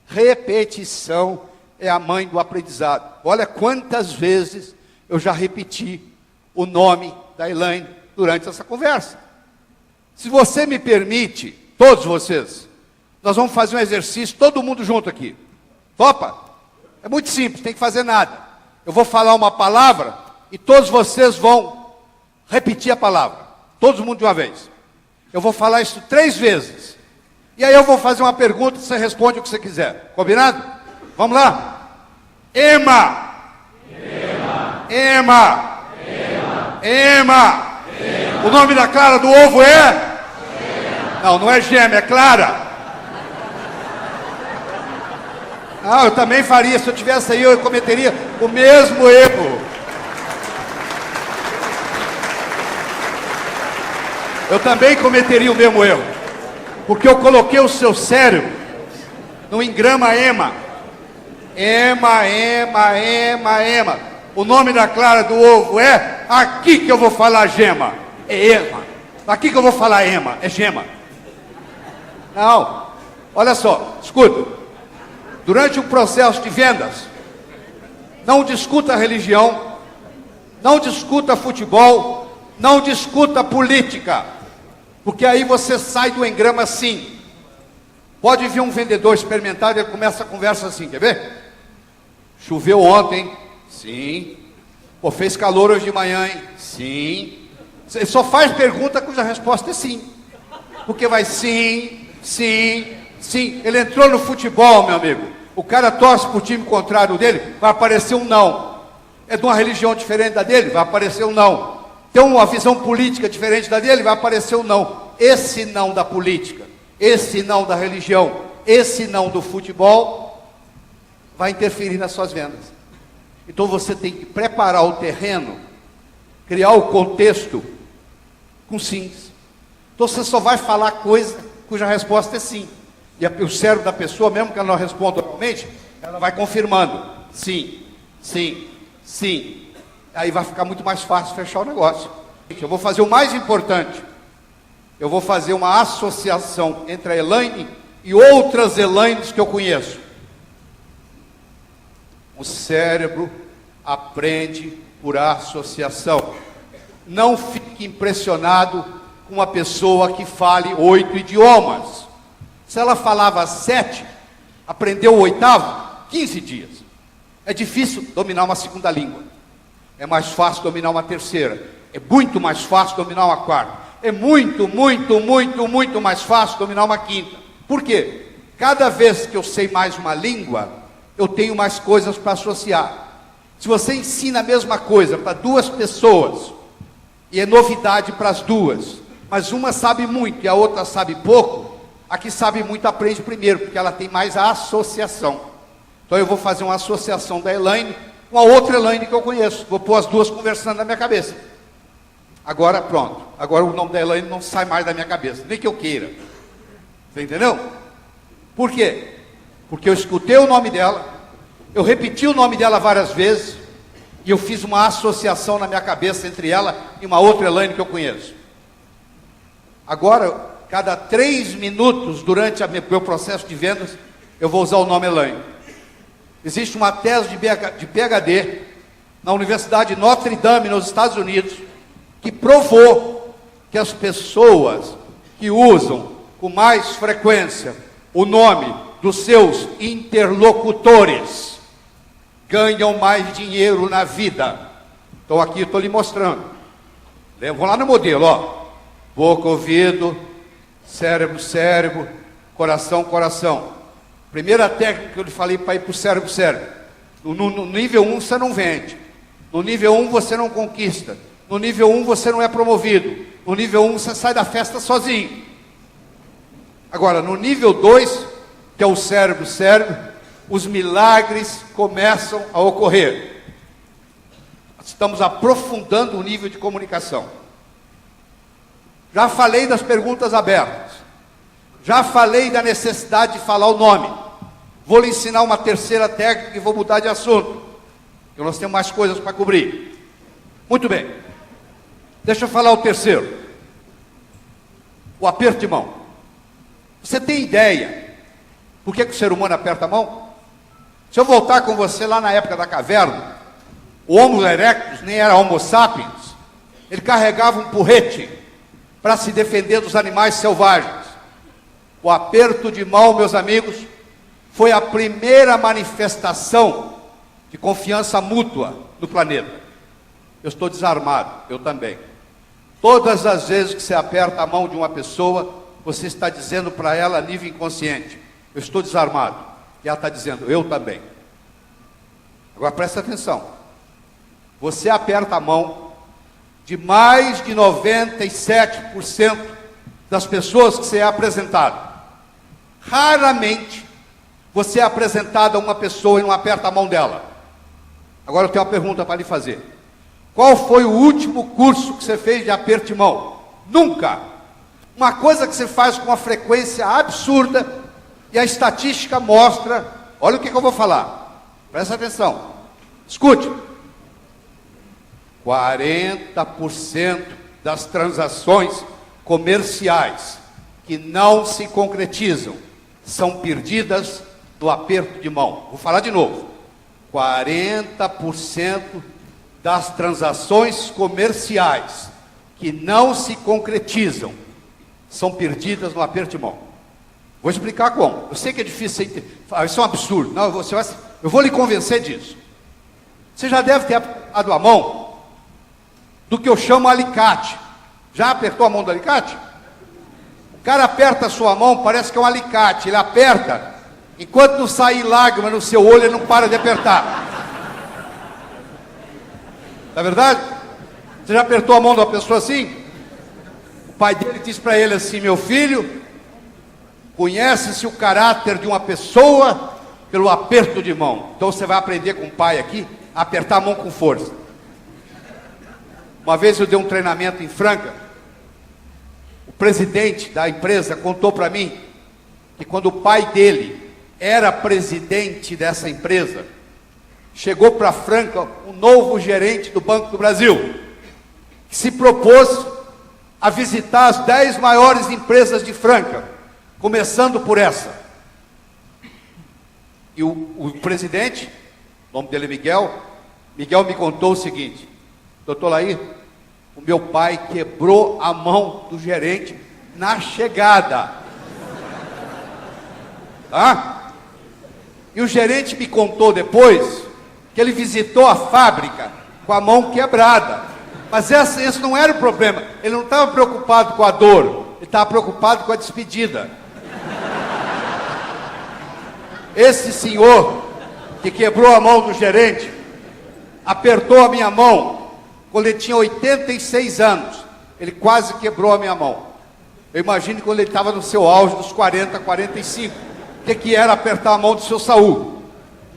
Repetição é a mãe do aprendizado. Olha quantas vezes eu já repeti o nome da Elaine durante essa conversa. Se você me permite, todos vocês, nós vamos fazer um exercício, todo mundo junto aqui. Topa? É muito simples, não tem que fazer nada. Eu vou falar uma palavra e todos vocês vão repetir a palavra. Todo mundo de uma vez. Eu vou falar isso 3 vezes. E aí eu vou fazer uma pergunta e você responde o que você quiser. Combinado? Vamos lá? Ema. Ema. Ema. Ema. Ema. O nome da Clara do ovo é? Gema. Não, não é Gema, é Clara. Ah, eu também faria. Se eu tivesse aí, eu cometeria o mesmo erro. Eu também cometeria o mesmo erro. Porque eu coloquei o seu cérebro no engrama Ema. Ema, Ema, Ema, Ema. O nome da Clara do ovo é? Aqui que eu vou falar Gema. É Ema. Aqui que eu vou falar Ema. É Gema. Não. Olha só, escuta. Durante o processo de vendas, não discuta religião, não discuta futebol, não discuta política, porque aí você sai do engrama assim. Pode vir um vendedor experimentado e ele começa a conversa assim, quer ver? Choveu ontem? Sim. Pô, fez calor hoje de manhã, hein? Sim. Ele só faz pergunta cuja resposta é sim. Porque vai sim, sim, sim. Ele entrou no futebol, meu amigo. O cara torce para o time contrário dele, vai aparecer um não. É de uma religião diferente da dele, vai aparecer um não. Tem uma visão política diferente da dele, vai aparecer um não. Esse não da política, esse não da religião, esse não do futebol, vai interferir nas suas vendas. Então você tem que preparar o terreno, criar o contexto com sims. Então você só vai falar coisa cuja resposta é sim. E o cérebro da pessoa, mesmo que ela não responda normalmente, ela vai confirmando. Sim, sim, sim. Aí vai ficar muito mais fácil fechar o negócio. Eu vou fazer o mais importante. Eu vou fazer uma associação entre a Elaine e outras Elaines que eu conheço. O cérebro aprende por associação. Não fique impressionado com uma pessoa que fale 8 idiomas. Se ela falava 7, aprendeu o 8º, 15 dias. É difícil dominar uma segunda língua. É mais fácil dominar uma terceira. É muito mais fácil dominar uma quarta. É muito, muito, muito, muito mais fácil dominar uma quinta. Por quê? Cada vez que eu sei mais uma língua, eu tenho mais coisas para associar. Se você ensina a mesma coisa para 2 pessoas, e é novidade para as 2, mas uma sabe muito e a outra sabe pouco, a que sabe muito aprende primeiro, porque ela tem mais a associação. Então eu vou fazer uma associação da Elaine com a outra Elaine que eu conheço. Vou pôr as 2 conversando na minha cabeça. Agora pronto. Agora o nome da Elaine não sai mais da minha cabeça, nem que eu queira. Você entendeu? Por quê? Porque eu escutei o nome dela, eu repeti o nome dela várias vezes, e eu fiz uma associação na minha cabeça entre ela e uma outra Elaine que eu conheço. Agora, cada 3 minutos durante o meu processo de vendas, eu vou usar o nome Elaine. Existe uma tese de PhD na Universidade de Notre Dame, nos Estados Unidos, que provou que as pessoas que usam com mais frequência o nome dos seus interlocutores ganham mais dinheiro na vida. Então aqui estou lhe mostrando. Vou lá no modelo, ó. Boca, ouvido, cérebro, cérebro, coração, coração. Primeira técnica que eu lhe falei para ir para o cérebro, cérebro. No nível 1 você não vende. No nível 1 você não conquista. No nível 1 você não é promovido. No nível 1 você sai da festa sozinho. Agora, no nível 2, que é o cérebro, cérebro, os milagres começam a ocorrer. Estamos aprofundando o nível de comunicação. Já falei das perguntas abertas. Já falei da necessidade de falar o nome. Vou lhe ensinar uma terceira técnica e vou mudar de assunto, porque nós temos mais coisas para cobrir. Muito bem. Deixa eu falar o terceiro. O aperto de mão. Você tem ideia por que o ser humano aperta a mão? Se eu voltar com você lá na época da caverna, o Homo erectus nem era Homo sapiens, ele carregava um porrete para se defender dos animais selvagens. O aperto de mão, meus amigos, foi a primeira manifestação de confiança mútua no planeta. Eu estou desarmado, eu também. Todas as vezes que você aperta a mão de uma pessoa, você está dizendo para ela a nível inconsciente: eu estou desarmado. E ela está dizendo: eu também. Agora presta atenção. Você aperta a mão de mais de 97% das pessoas que você é apresentado. Raramente você é apresentado a uma pessoa e não aperta a mão dela. Agora eu tenho uma pergunta para lhe fazer. Qual foi o último curso que você fez de aperto de mão? Nunca. Uma coisa que você faz com uma frequência absurda e a estatística mostra, olha o que eu vou falar. Presta atenção. Escute. 40% das transações comerciais que não se concretizam são perdidas no aperto de mão. Vou falar de novo. 40% das transações comerciais que não se concretizam são perdidas no aperto de mão. Vou explicar como. Eu sei que é difícil, isso é um absurdo. Não, eu vou lhe convencer disso. Você já deve ter apertado a mão do que eu chamo alicate. Já apertou a mão do alicate? O cara aperta a sua mão, parece que é um alicate. Ele aperta, enquanto não sair lágrima no seu olho, ele não para de apertar. Não é verdade? Você já apertou a mão de uma pessoa assim? O pai dele disse para ele assim: meu filho, conhece-se o caráter de uma pessoa pelo aperto de mão. Então você vai aprender com o pai aqui a apertar a mão com força. Uma vez eu dei um treinamento em Franca. O presidente da empresa contou para mim que quando o pai dele era presidente dessa empresa, chegou para Franca um novo gerente do Banco do Brasil, que se propôs a visitar as 10 maiores empresas de Franca, começando por essa. E o presidente, o nome dele é Miguel me contou o seguinte: doutor Lair, o meu pai quebrou a mão do gerente na chegada. Tá? E o gerente me contou depois que ele visitou a fábrica com a mão quebrada. Mas esse não era o problema. Ele não estava preocupado com a dor, ele estava preocupado com a despedida. Esse senhor que quebrou a mão do gerente apertou a minha mão quando ele tinha 86 anos. Ele quase quebrou a minha mão. Eu imagino quando ele estava no seu auge dos 40, 45. O que era apertar a mão do seu Saul?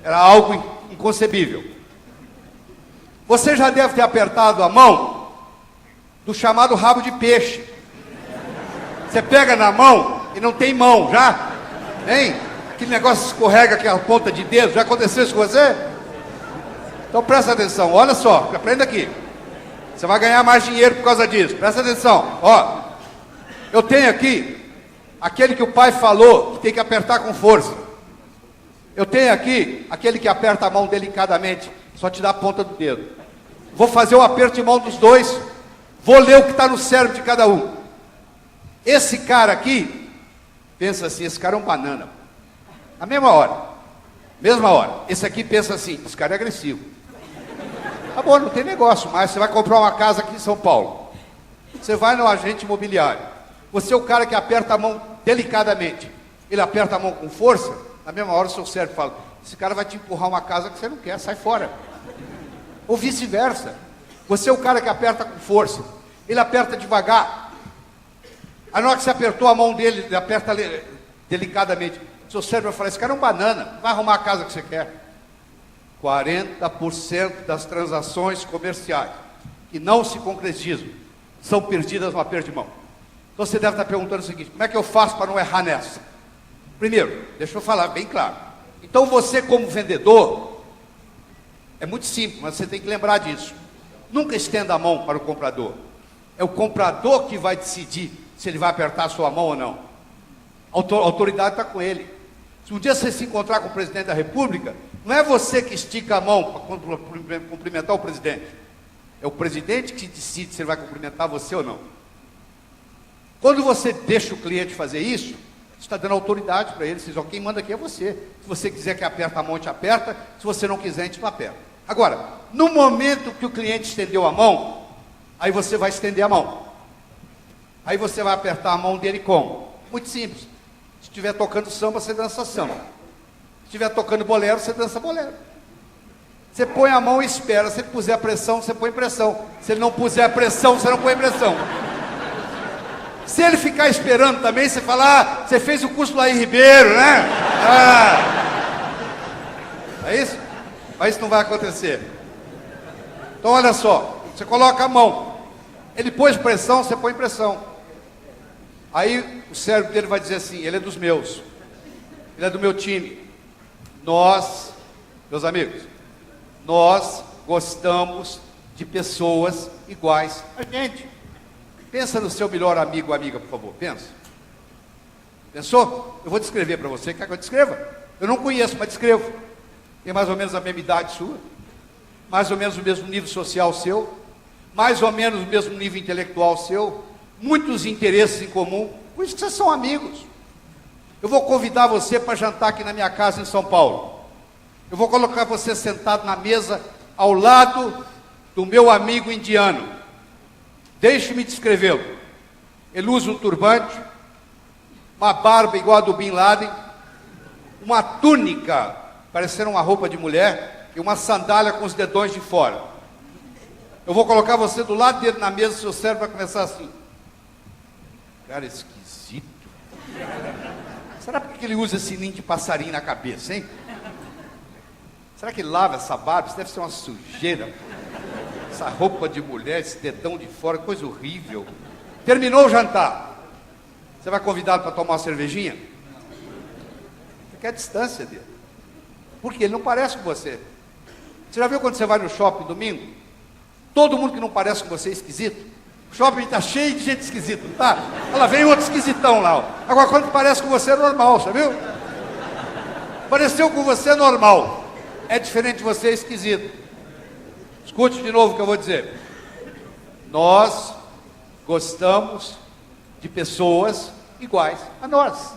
Era algo inconcebível. Você já deve ter apertado a mão do chamado rabo de peixe. Você pega na mão, e não tem mão, já? Hein? Aquele negócio escorrega aquela ponta de dedo, já aconteceu isso com você? Então presta atenção, olha só, aprenda aqui. Você vai ganhar mais dinheiro por causa disso, presta atenção. Ó, eu tenho aqui aquele que o pai falou que tem que apertar com força. Eu tenho aqui aquele que aperta a mão delicadamente, só te dá a ponta do dedo. Vou fazer o aperto de mão dos dois, vou ler o que está no cérebro de cada um. Esse cara aqui, pensa assim, esse cara é um banana. Na mesma hora. Esse aqui pensa assim, esse cara é agressivo. Tá bom, não tem negócio mais, você vai comprar uma casa aqui em São Paulo. Você vai no agente imobiliário. Você é o cara que aperta a mão delicadamente. Ele aperta a mão com força, na mesma hora o seu cérebro fala, esse cara vai te empurrar uma casa que você não quer, sai fora. Ou vice-versa. Você é o cara que aperta com força. Ele aperta devagar. Aí na hora que você apertou a mão dele, ele aperta delicadamente. Seu cérebro vai falar, esse cara é um banana, vai arrumar a casa que você quer. 40% das transações comerciais que não se concretizam são perdidas no aperto de mão. Então você deve estar perguntando o seguinte, como é que eu faço para não errar nessa? Primeiro, deixa eu falar bem claro. Então você como vendedor, é muito simples, mas você tem que lembrar disso. Nunca estenda a mão para o comprador. É o comprador que vai decidir se ele vai apertar a sua mão ou não. A autoridade está com ele. Se um dia você se encontrar com o presidente da República, não é você que estica a mão para cumprimentar o presidente. É o presidente que decide se ele vai cumprimentar você ou não. Quando você deixa o cliente fazer isso, você está dando autoridade para ele. Você diz, ó, quem manda aqui é você. Se você quiser que aperta a mão, te aperta. Se você não quiser, a gente não aperta. Agora, no momento que o cliente estendeu a mão, aí você vai estender a mão. Aí você vai apertar a mão dele como? Muito simples. Se estiver tocando samba, você dança samba. Se estiver tocando bolero, você dança bolero. Você põe a mão e espera. Se ele puser pressão, você põe pressão. Se ele não puser pressão, você não põe pressão. Se ele ficar esperando também, você fala, ah, você fez o curso lá em Ribeiro, né? É isso? Mas isso não vai acontecer. Então olha só, você coloca a mão. Ele pôs pressão, você põe pressão. Aí o cérebro dele vai dizer assim, ele é dos meus. Ele é do meu time. Nós, meus amigos, nós gostamos de pessoas iguais a gente. Pensa no seu melhor amigo ou amiga, por favor, pensa. Pensou? Eu vou descrever para você, quer que eu descreva? Eu não conheço, mas descrevo. Tem mais ou menos a mesma idade sua, mais ou menos o mesmo nível social seu, mais ou menos o mesmo nível intelectual seu, muitos interesses em comum, por isso que vocês são amigos. Eu vou convidar você para jantar aqui na minha casa em São Paulo. Eu vou colocar você sentado na mesa ao lado do meu amigo indiano. Deixe-me descrevê-lo. Ele usa um turbante, uma barba igual a do Bin Laden, uma túnica, parecendo uma roupa de mulher, e uma sandália com os dedões de fora. Eu vou colocar você do lado dele na mesa, seu cérebro vai começar assim. Cara, esquisito. Será porque ele usa esse ninho de passarinho na cabeça, hein? Será que ele lava essa barba? Isso deve ser uma sujeira. Essa roupa de mulher, esse dedão de fora, coisa horrível. Terminou o jantar. Você vai convidá-lo para tomar uma cervejinha? Fica à distância dele. Porque ele não parece com você. Você já viu quando você vai no shopping domingo? Todo mundo que não parece com você é esquisito. O shopping está cheio de gente esquisita, não está? Olha lá, vem outro esquisitão lá. Ó. Agora, quando parece com você é normal, você viu? Pareceu com você é normal. É diferente de você, é esquisito. Escute de novo o que eu vou dizer. Nós gostamos de pessoas iguais a nós.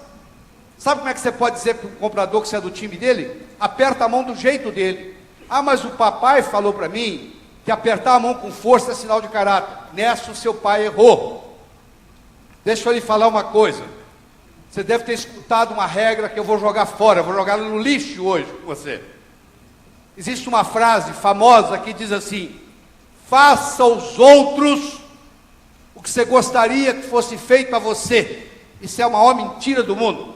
Sabe como é que você pode dizer para o comprador que você é do time dele? Aperta a mão do jeito dele. Ah, mas o papai falou para mim que apertar a mão com força é sinal de caráter. Nessa o seu pai errou. Deixa eu lhe falar uma coisa. Você deve ter escutado uma regra que eu vou jogar fora, eu vou jogar no lixo hoje com você. Existe uma frase famosa que diz assim: faça aos outros o que você gostaria que fosse feito a você. Isso é a maior mentira do mundo.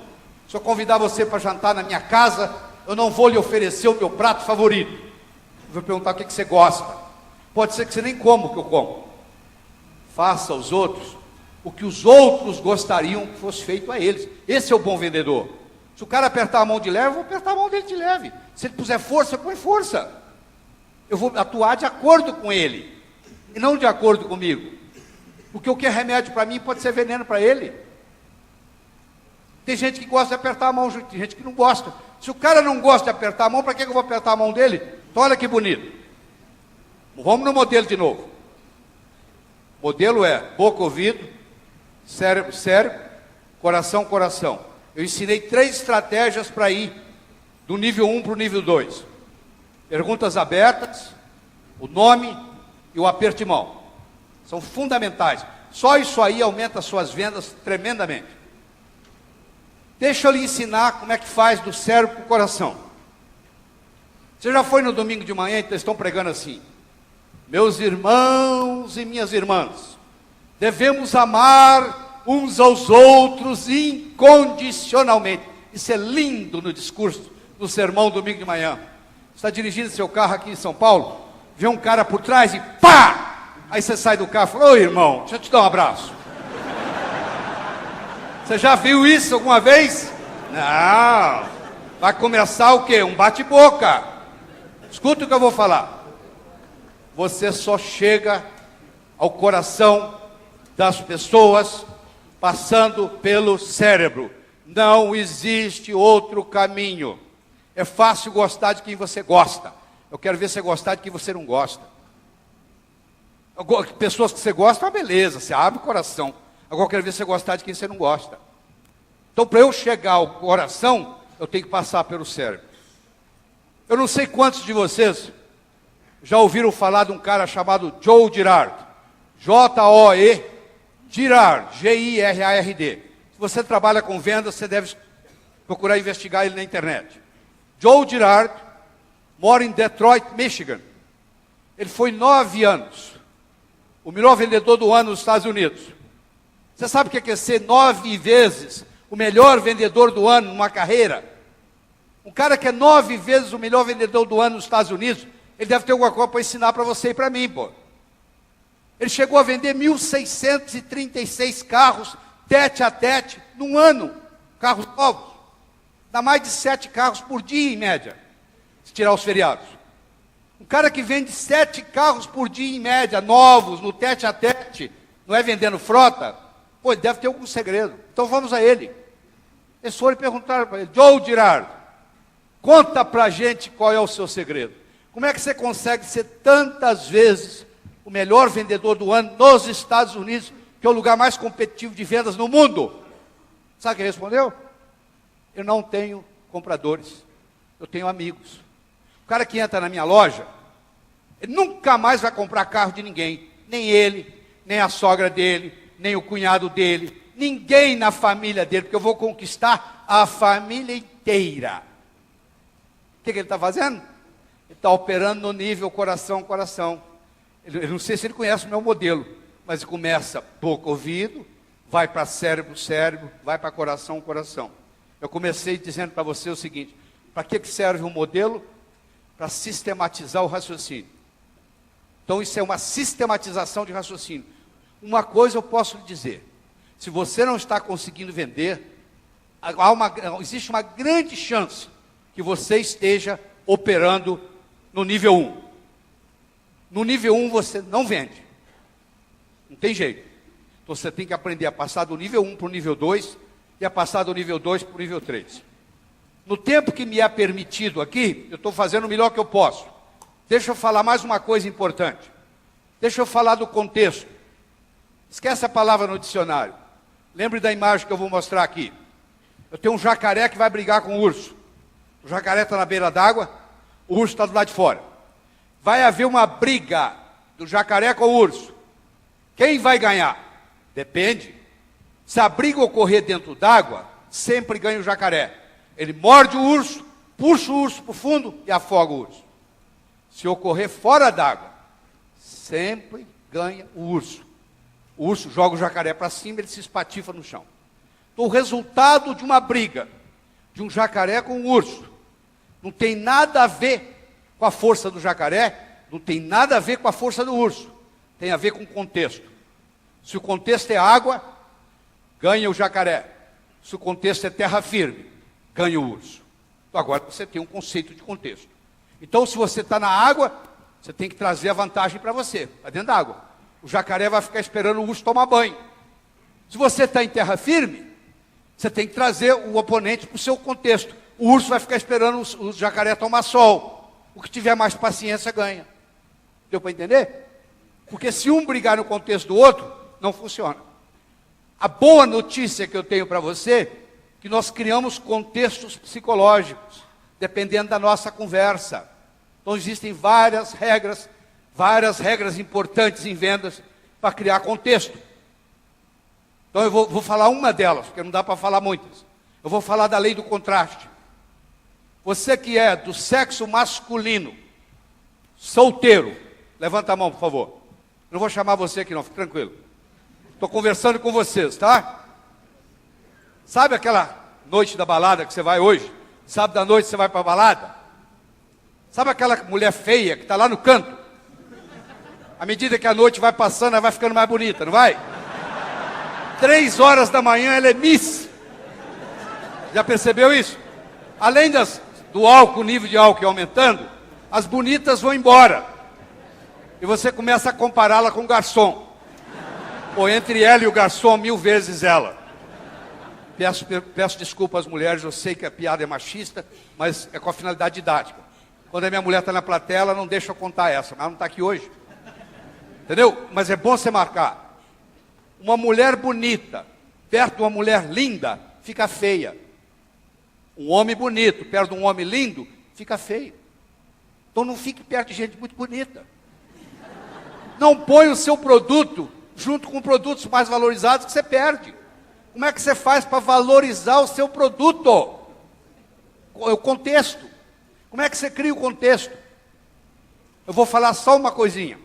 Se eu convidar você para jantar na minha casa, eu não vou lhe oferecer o meu prato favorito. Eu vou perguntar o que você gosta. Pode ser que você nem coma o que eu como. Faça aos outros o que os outros gostariam que fosse feito a eles. Esse é o bom vendedor. Se o cara apertar a mão de leve, eu vou apertar a mão dele de leve. Se ele puser força, põe força. Eu vou atuar de acordo com ele, e não de acordo comigo. Porque o que é remédio para mim pode ser veneno para ele. Tem gente que gosta de apertar a mão, tem gente que não gosta. Se o cara não gosta de apertar a mão, para que eu vou apertar a mão dele? Então olha que bonito. Vamos no modelo de novo. O modelo é boca, ouvido, cérebro, cérebro, coração, coração. Eu ensinei 3 estratégias para ir do nível 1 para o nível 2. Perguntas abertas, o nome e o aperto de mão. São fundamentais. Só isso aí aumenta as suas vendas tremendamente. Deixa eu lhe ensinar como é que faz do cérebro para o coração. Você já foi no domingo de manhã e eles estão pregando assim: meus irmãos e minhas irmãs, devemos amar uns aos outros incondicionalmente. Isso é lindo no discurso do sermão domingo de manhã. Você está dirigindo seu carro aqui em São Paulo, vê um cara por trás e pá! Aí você sai do carro e fala: ô irmão, deixa eu te dar um abraço. Você já viu isso alguma vez? Não. Vai começar o quê? Um bate-boca. Escuta o que eu vou falar. Você só chega ao coração das pessoas passando pelo cérebro. Não existe outro caminho. É fácil gostar de quem você gosta. Eu quero ver você gostar de quem você não gosta. Pessoas que você gosta, beleza, você abre o coração. Agora eu quero ver você gostar de quem você não gosta. Então, para eu chegar ao coração, eu tenho que passar pelo cérebro. Eu não sei quantos de vocês já ouviram falar de um cara chamado Joe Girard. J-O-E Girard, G-I-R-A-R-D. Se você trabalha com vendas, você deve procurar investigar ele na internet. Joe Girard mora em Detroit, Michigan. Ele foi 9 anos o melhor vendedor do ano nos Estados Unidos. Você sabe o que é ser 9 vezes o melhor vendedor do ano numa carreira? Um cara que é 9 vezes o melhor vendedor do ano nos Estados Unidos, ele deve ter alguma coisa para ensinar para você e para mim, pô. Ele chegou a vender 1.636 carros, tete a tete, num ano. Carros novos. Dá mais de 7 carros por dia, em média, se tirar os feriados. Um cara que vende 7 carros por dia, em média, novos, no tete a tete, não é vendendo frota? Pô, ele deve ter algum segredo. Então vamos a ele. Eles foram perguntar para ele: Joe Girard, conta pra gente qual é o seu segredo. Como é que você consegue ser tantas vezes o melhor vendedor do ano nos Estados Unidos, que é o lugar mais competitivo de vendas no mundo? Sabe o que ele respondeu? Eu não tenho compradores, eu tenho amigos. O cara que entra na minha loja, ele nunca mais vai comprar carro de ninguém. Nem ele, nem a sogra dele, nem o cunhado dele, ninguém na família dele, porque eu vou conquistar a família inteira. O que ele está fazendo? Ele está operando no nível coração. Eu não sei se ele conhece o meu modelo, mas ele começa boca, ouvido, vai para cérebro, vai para coração. Eu comecei dizendo para você o seguinte: para que serve um modelo? Para sistematizar o raciocínio. Então isso é uma sistematização de raciocínio. Uma coisa eu posso lhe dizer: se você não está conseguindo vender, existe uma grande chance que você esteja operando no nível 1. No nível 1 você não vende. Não tem jeito. Então você tem que aprender a passar do nível 1 para o nível 2 e a passar do nível 2 para o nível 3. No tempo que me é permitido aqui, eu estou fazendo o melhor que eu posso. Deixa eu falar mais uma coisa importante. Deixa eu falar do contexto. Esquece a palavra no dicionário. Lembre da imagem que eu vou mostrar aqui. Eu tenho um jacaré que vai brigar com o urso. O jacaré está na beira d'água, o urso está do lado de fora. Vai haver uma briga do jacaré com o urso. Quem vai ganhar? Depende. Se a briga ocorrer dentro d'água, sempre ganha o jacaré. Ele morde o urso, puxa o urso para o fundo e afoga o urso. Se ocorrer fora d'água, sempre ganha o urso. O urso joga o jacaré para cima, ele se espatifa no chão. Então, o resultado de uma briga de um jacaré com um urso não tem nada a ver com a força do jacaré, não tem nada a ver com a força do urso. Tem a ver com o contexto. Se o contexto é água, ganha o jacaré. Se o contexto é terra firme, ganha o urso. Então agora você tem um conceito de contexto. Então se você está na água, você tem que trazer a vantagem para você, para dentro da água. O jacaré vai ficar esperando o urso tomar banho. Se você está em terra firme, você tem que trazer o oponente para o seu contexto. O urso vai ficar esperando o jacaré tomar sol. O que tiver mais paciência ganha. Deu para entender? Porque se um brigar no contexto do outro, não funciona. A boa notícia que eu tenho para você é que nós criamos contextos psicológicos, dependendo da nossa conversa. Então existem várias regras importantes em vendas para criar contexto. Então eu vou falar uma delas, porque não dá para falar muitas. Eu vou falar da lei do contraste. Você que é do sexo masculino, solteiro, levanta a mão, por favor. Não vou chamar você aqui não, fique tranquilo. Estou conversando com vocês, tá? Sabe aquela noite da balada que você vai hoje? Sábado à noite você vai para a balada? Sabe aquela mulher feia que está lá no canto? À medida que a noite vai passando, ela vai ficando mais bonita, não vai? 3 horas da manhã ela é Miss. Já percebeu isso? Além do álcool, o nível de álcool aumentando, as bonitas vão embora. E você começa a compará-la com o garçom. Ou entre ela e o garçom, 1000 vezes ela. Peço desculpa às mulheres, eu sei que a piada é machista, mas é com a finalidade didática. Quando a minha mulher está na plateia, ela não deixa eu contar essa, mas ela não está aqui hoje. Entendeu? Mas é bom você marcar. Uma mulher bonita, perto de uma mulher linda, fica feia. Um homem bonito, perto de um homem lindo, fica feio. Então não fique perto de gente muito bonita. Não põe o seu produto junto com produtos mais valorizados que você perde. Como é que você faz para valorizar o seu produto? O contexto. Como é que você cria o contexto? Eu vou falar só uma coisinha.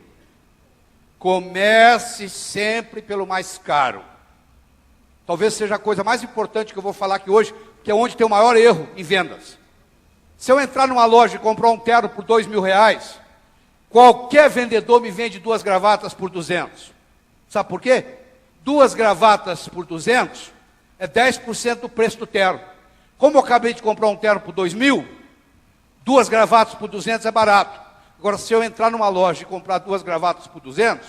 Comece sempre pelo mais caro. Talvez seja a coisa mais importante que eu vou falar aqui hoje, que é onde tem o maior erro em vendas. Se eu entrar numa loja e comprar um terno por R$2.000, qualquer vendedor me vende 2 gravatas por 200. Sabe por quê? 2 gravatas por 200 é 10% do preço do terno. Como eu acabei de comprar um terno por 2.000, 2 gravatas por 200 é barato. Agora, se eu entrar numa loja e comprar 2 gravatas por 200,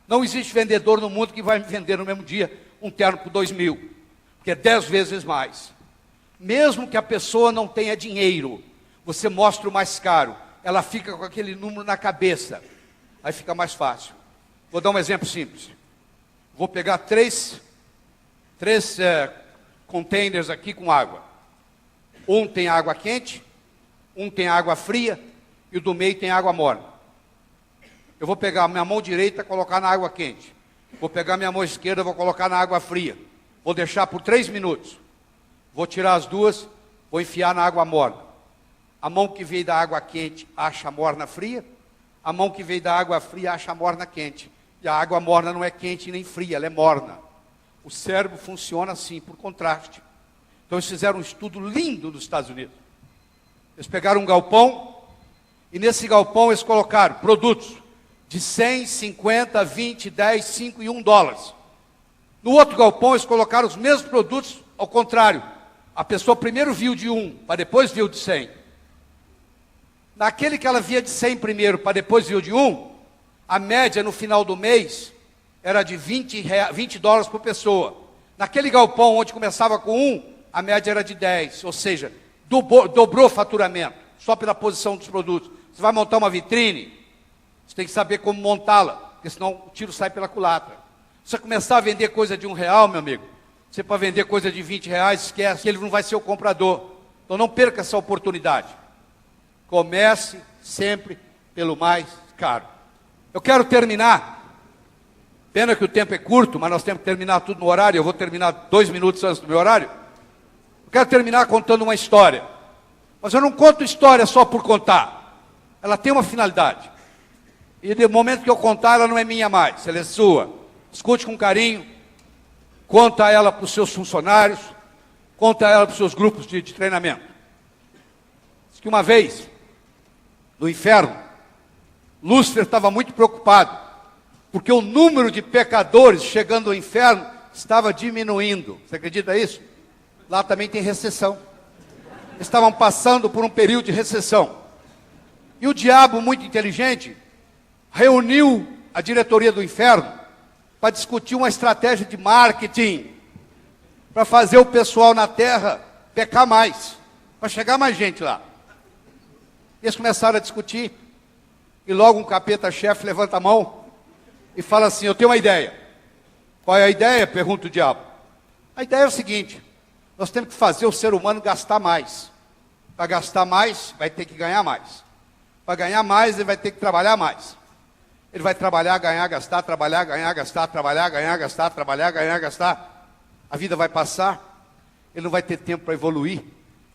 não existe vendedor no mundo que vai me vender no mesmo dia um terno por 2.000, porque é 10 vezes mais. Mesmo que a pessoa não tenha dinheiro, você mostra o mais caro, ela fica com aquele número na cabeça, aí fica mais fácil. Vou dar um exemplo simples. Vou pegar três containers aqui com água. Um tem água quente, um tem água fria, e o do meio tem água morna. Eu vou pegar a minha mão direita e colocar na água quente. Vou pegar a minha mão esquerda e vou colocar na água fria. Vou deixar por 3 minutos. Vou tirar as duas, vou enfiar na água morna. A mão que veio da água quente acha a morna fria. A mão que veio da água fria acha a morna quente. E a água morna não é quente nem fria, ela é morna. O cérebro funciona assim, por contraste. Então eles fizeram um estudo lindo nos Estados Unidos. Eles pegaram um galpão, e nesse galpão eles colocaram produtos de 100, 50, 20, 10, 5 e $1. No outro galpão eles colocaram os mesmos produtos ao contrário. A pessoa primeiro viu de 1, para depois viu de 100. Naquele que ela via de 100 primeiro, para depois viu de 1, a média no final do mês era de $20 por pessoa. Naquele galpão onde começava com 1, a média era de 10, ou seja, dobrou o faturamento, só pela posição dos produtos. Você vai montar uma vitrine, você tem que saber como montá-la, porque senão o tiro sai pela culatra. Se você começar a vender coisa de R$1, meu amigo, você para vender coisa de R$20, esquece que ele não vai ser o comprador. Então não perca essa oportunidade. Comece sempre pelo mais caro. Eu quero terminar, pena que o tempo é curto, mas nós temos que terminar tudo no horário, eu vou terminar 2 minutos antes do meu horário. Eu quero terminar contando uma história. Mas eu não conto história só por contar. Ela tem uma finalidade. E no momento que eu contar, ela não é minha mais, ela é sua. Escute com carinho, conta ela para os seus funcionários, conta ela para os seus grupos de treinamento. Diz que uma vez, no inferno, Lúcifer estava muito preocupado, porque o número de pecadores chegando ao inferno estava diminuindo. Você acredita nisso? Lá também tem recessão. Estavam passando por um período de recessão. E o diabo, muito inteligente, reuniu a diretoria do inferno para discutir uma estratégia de marketing, para fazer o pessoal na terra pecar mais, para chegar mais gente lá. Eles começaram a discutir, e logo um capeta-chefe levanta a mão e fala assim: eu tenho uma ideia. Qual é a ideia? Pergunta o diabo. A ideia é o seguinte: nós temos que fazer o ser humano gastar mais. Para gastar mais, vai ter que ganhar mais. Para ganhar mais, ele vai ter que trabalhar mais. Ele vai trabalhar, ganhar, gastar, trabalhar, ganhar, gastar, trabalhar, ganhar, gastar, trabalhar, ganhar, gastar. A vida vai passar, ele não vai ter tempo para evoluir,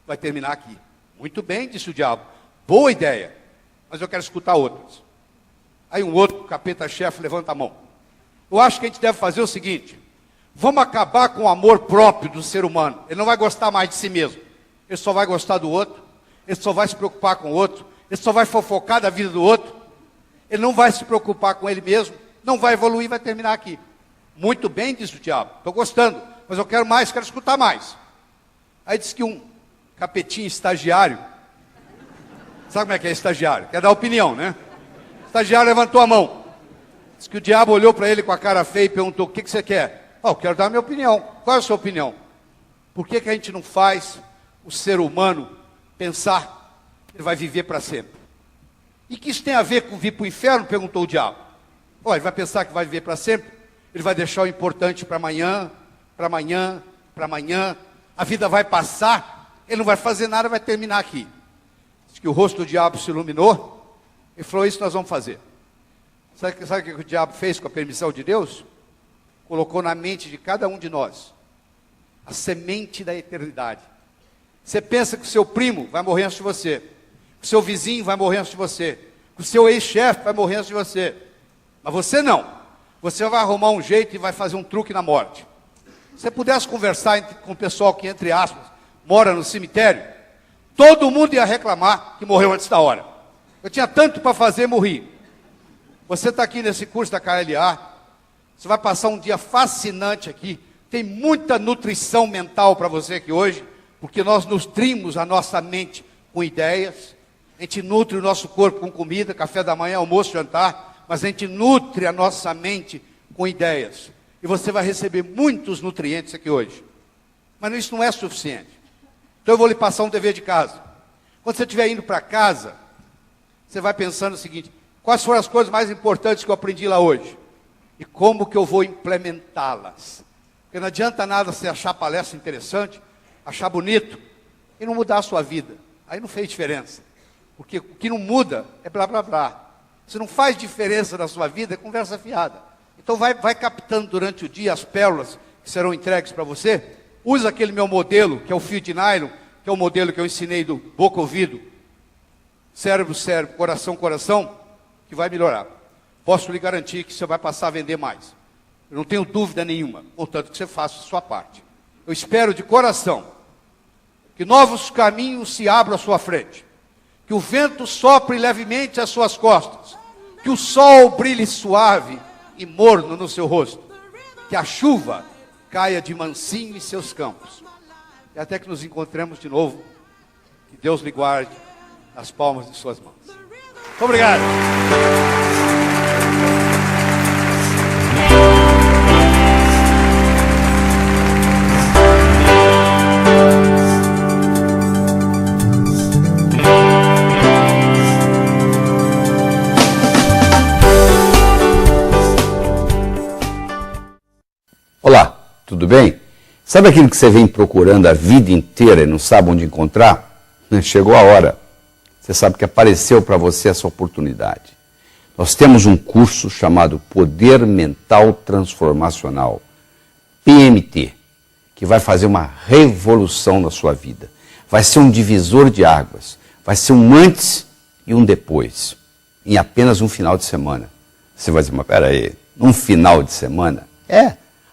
vai terminar aqui. Muito bem, disse o diabo. Boa ideia, mas eu quero escutar outras. Aí um outro capeta-chefe levanta a mão. Eu acho que a gente deve fazer o seguinte: vamos acabar com o amor próprio do ser humano. Ele não vai gostar mais de si mesmo. Ele só vai gostar do outro. Ele só vai se preocupar com o outro. Ele só vai fofocar da vida do outro. Ele não vai se preocupar com ele mesmo. Não vai evoluir, vai terminar aqui. Muito bem, disse o diabo. Estou gostando, mas eu quero mais, quero escutar mais. Aí disse que um capetinho estagiário, sabe como é que é estagiário? Quer dar opinião, né? O estagiário levantou a mão. Disse que o diabo olhou para ele com a cara feia e perguntou: o que você quer? Eu quero dar a minha opinião. Qual é a sua opinião? Por que a gente não faz o ser humano pensar que ele vai viver para sempre? E que isso tem a ver com vir para o inferno? Perguntou o diabo. Ele vai pensar que vai viver para sempre? Ele vai deixar o importante para amanhã, para amanhã, para amanhã. A vida vai passar, ele não vai fazer nada, vai terminar aqui. Diz que o rosto do diabo se iluminou e falou: isso nós vamos fazer. Sabe o que o diabo fez com a permissão de Deus? Colocou na mente de cada um de nós a semente da eternidade. Você pensa que o seu primo vai morrer antes de você, que o seu vizinho vai morrer antes de você, que o seu ex-chefe vai morrer antes de você. Mas você não. Você vai arrumar um jeito e vai fazer um truque na morte. Se você pudesse conversar com o pessoal que, entre aspas, mora no cemitério, todo mundo ia reclamar que morreu antes da hora. Eu tinha tanto para fazer e morri. Você está aqui nesse curso da KLA, você vai passar um dia fascinante aqui. Tem muita nutrição mental para você aqui hoje, porque nós nutrimos a nossa mente com ideias, a gente nutre o nosso corpo com comida, café da manhã, almoço, jantar, mas a gente nutre a nossa mente com ideias. E você vai receber muitos nutrientes aqui hoje. Mas isso não é suficiente. Então eu vou lhe passar um dever de casa. Quando você estiver indo para casa, você vai pensando o seguinte: quais foram as coisas mais importantes que eu aprendi lá hoje? E como que eu vou implementá-las? Porque não adianta nada você achar a palestra interessante, achar bonito, e não mudar a sua vida. Aí não fez diferença. Porque o que não muda é blá blá blá. Se não faz diferença na sua vida, é conversa fiada. Então vai captando durante o dia as pérolas que serão entregues para você. Usa aquele meu modelo, que é o fio de nylon, que é o modelo que eu ensinei do boca-ouvido, cérebro-cérebro, coração-coração, que vai melhorar. Posso lhe garantir que você vai passar a vender mais. Eu não tenho dúvida nenhuma, contanto que você faça a sua parte. Eu espero de coração que novos caminhos se abram à sua frente, que o vento sopre levemente às suas costas, que o sol brilhe suave e morno no seu rosto, que a chuva caia de mansinho em seus campos, e até que nos encontremos de novo, que Deus lhe guarde nas palmas de suas mãos. Muito obrigado. Olá, tudo bem? Sabe aquilo que você vem procurando a vida inteira e não sabe onde encontrar? Chegou a hora. Você sabe que apareceu para você essa oportunidade. Nós temos um curso chamado Poder Mental Transformacional, PMT, que vai fazer uma revolução na sua vida. Vai ser um divisor de águas. Vai ser um antes e um depois, em apenas um final de semana. Você vai dizer: mas peraí, um final de semana?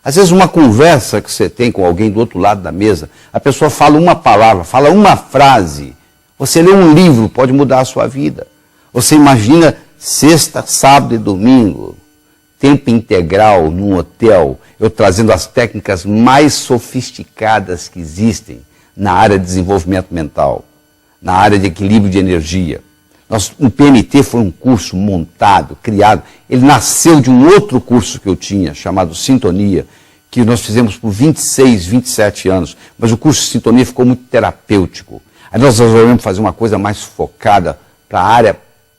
Às vezes uma conversa que você tem com alguém do outro lado da mesa, a pessoa fala uma palavra, fala uma frase. Você lê um livro, pode mudar a sua vida. Você imagina sexta, sábado e domingo, tempo integral num hotel, eu trazendo as técnicas mais sofisticadas que existem na área de desenvolvimento mental, na área de equilíbrio de energia. O PMT foi um curso montado, criado, ele nasceu de um outro curso que eu tinha, chamado Sintonia, que nós fizemos por 26, 27 anos, mas o curso de Sintonia ficou muito terapêutico. Aí nós resolvemos fazer uma coisa mais focada para a área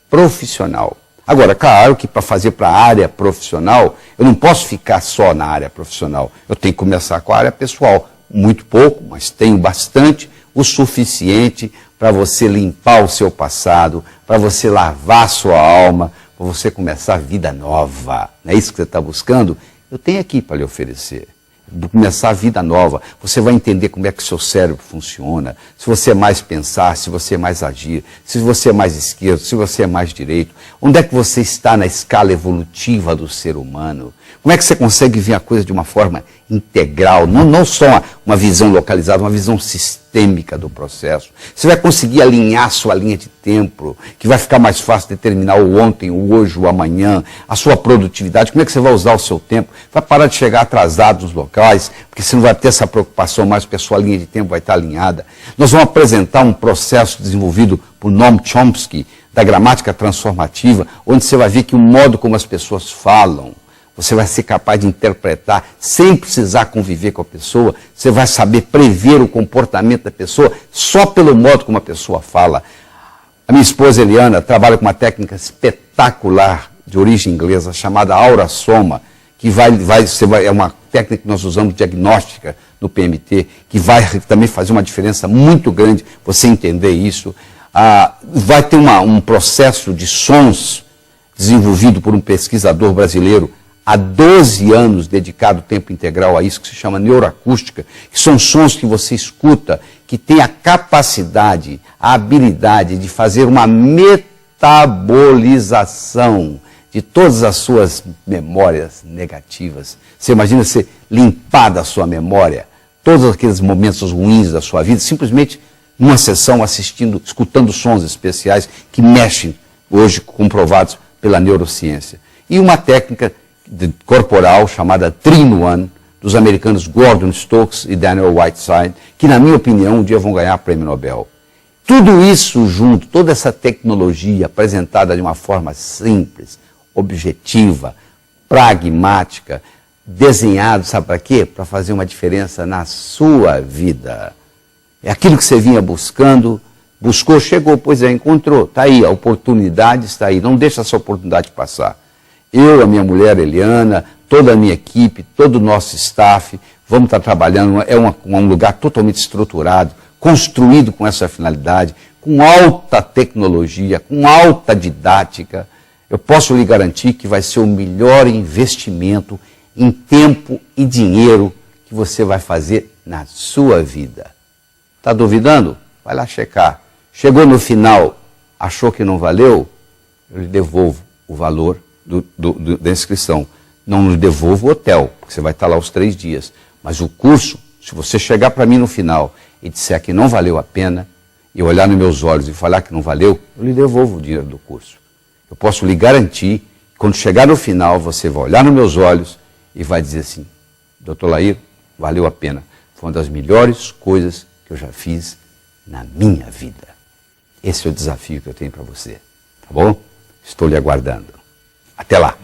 profissional. Agora, claro que para fazer para a área profissional, eu não posso ficar só na área profissional. Eu tenho que começar com a área pessoal. Muito pouco, mas tenho bastante, o suficiente para você limpar o seu passado, para você lavar a sua alma, para você começar a vida nova. Não é isso que você está buscando? Eu tenho aqui para lhe oferecer. Começar a vida nova, você vai entender como é que o seu cérebro funciona, se você é mais pensar, se você é mais agir, se você é mais esquerdo, se você é mais direito, onde é que você está na escala evolutiva do ser humano, como é que você consegue ver a coisa de uma forma integral, não só uma visão localizada, uma visão sistêmica do processo. Você vai conseguir alinhar sua linha de tempo, que vai ficar mais fácil determinar o ontem, o hoje, o amanhã, a sua produtividade, como é que você vai usar o seu tempo, vai parar de chegar atrasado nos locais, porque você não vai ter essa preocupação mais, porque a sua linha de tempo vai estar alinhada. Nós vamos apresentar um processo desenvolvido por Noam Chomsky, da gramática transformativa, onde você vai ver que o modo como as pessoas falam, você vai ser capaz de interpretar sem precisar conviver com a pessoa, você vai saber prever o comportamento da pessoa só pelo modo como a pessoa fala. A minha esposa Eliana trabalha com uma técnica espetacular de origem inglesa chamada Aura Soma, que é uma técnica que nós usamos diagnóstica no PMT, que vai também fazer uma diferença muito grande você entender isso. Vai ter um processo de sons desenvolvido por um pesquisador brasileiro há 12 anos dedicado tempo integral a isso, que se chama neuroacústica, que são sons que você escuta, que tem a capacidade, a habilidade de fazer uma metabolização de todas as suas memórias negativas. Você imagina você limpar da sua memória todos aqueles momentos ruins da sua vida, simplesmente numa sessão escutando sons especiais que mexem, hoje comprovados pela neurociência. E uma técnica corporal chamada 3-in-1, dos americanos Gordon Stokes e Daniel Whiteside, que, na minha opinião, um dia vão ganhar o Prêmio Nobel. Tudo isso junto, toda essa tecnologia apresentada de uma forma simples, objetiva, pragmática, desenhado, sabe para quê? Para fazer uma diferença na sua vida. É aquilo que você vinha buscando, buscou, chegou, pois é, encontrou. Está aí, a oportunidade está aí. Não deixa essa oportunidade passar. Eu, a minha mulher Eliana, toda a minha equipe, todo o nosso staff, vamos estar trabalhando, é um lugar totalmente estruturado, construído com essa finalidade, com alta tecnologia, com alta didática. Eu posso lhe garantir que vai ser o melhor investimento em tempo e dinheiro que você vai fazer na sua vida. Está duvidando? Vai lá checar. Chegou no final, achou que não valeu? Eu lhe devolvo o valor da inscrição. Não lhe devolvo o hotel, porque você vai estar lá os 3 dias. Mas o curso, se você chegar para mim no final e disser que não valeu a pena, e olhar nos meus olhos e falar que não valeu, eu lhe devolvo o dinheiro do curso. Eu posso lhe garantir que quando chegar no final, você vai olhar nos meus olhos e vai dizer assim: Dr. Lair, valeu a pena. Foi uma das melhores coisas que eu já fiz na minha vida. Esse é o desafio que eu tenho para você. Tá bom? Estou lhe aguardando. Até lá!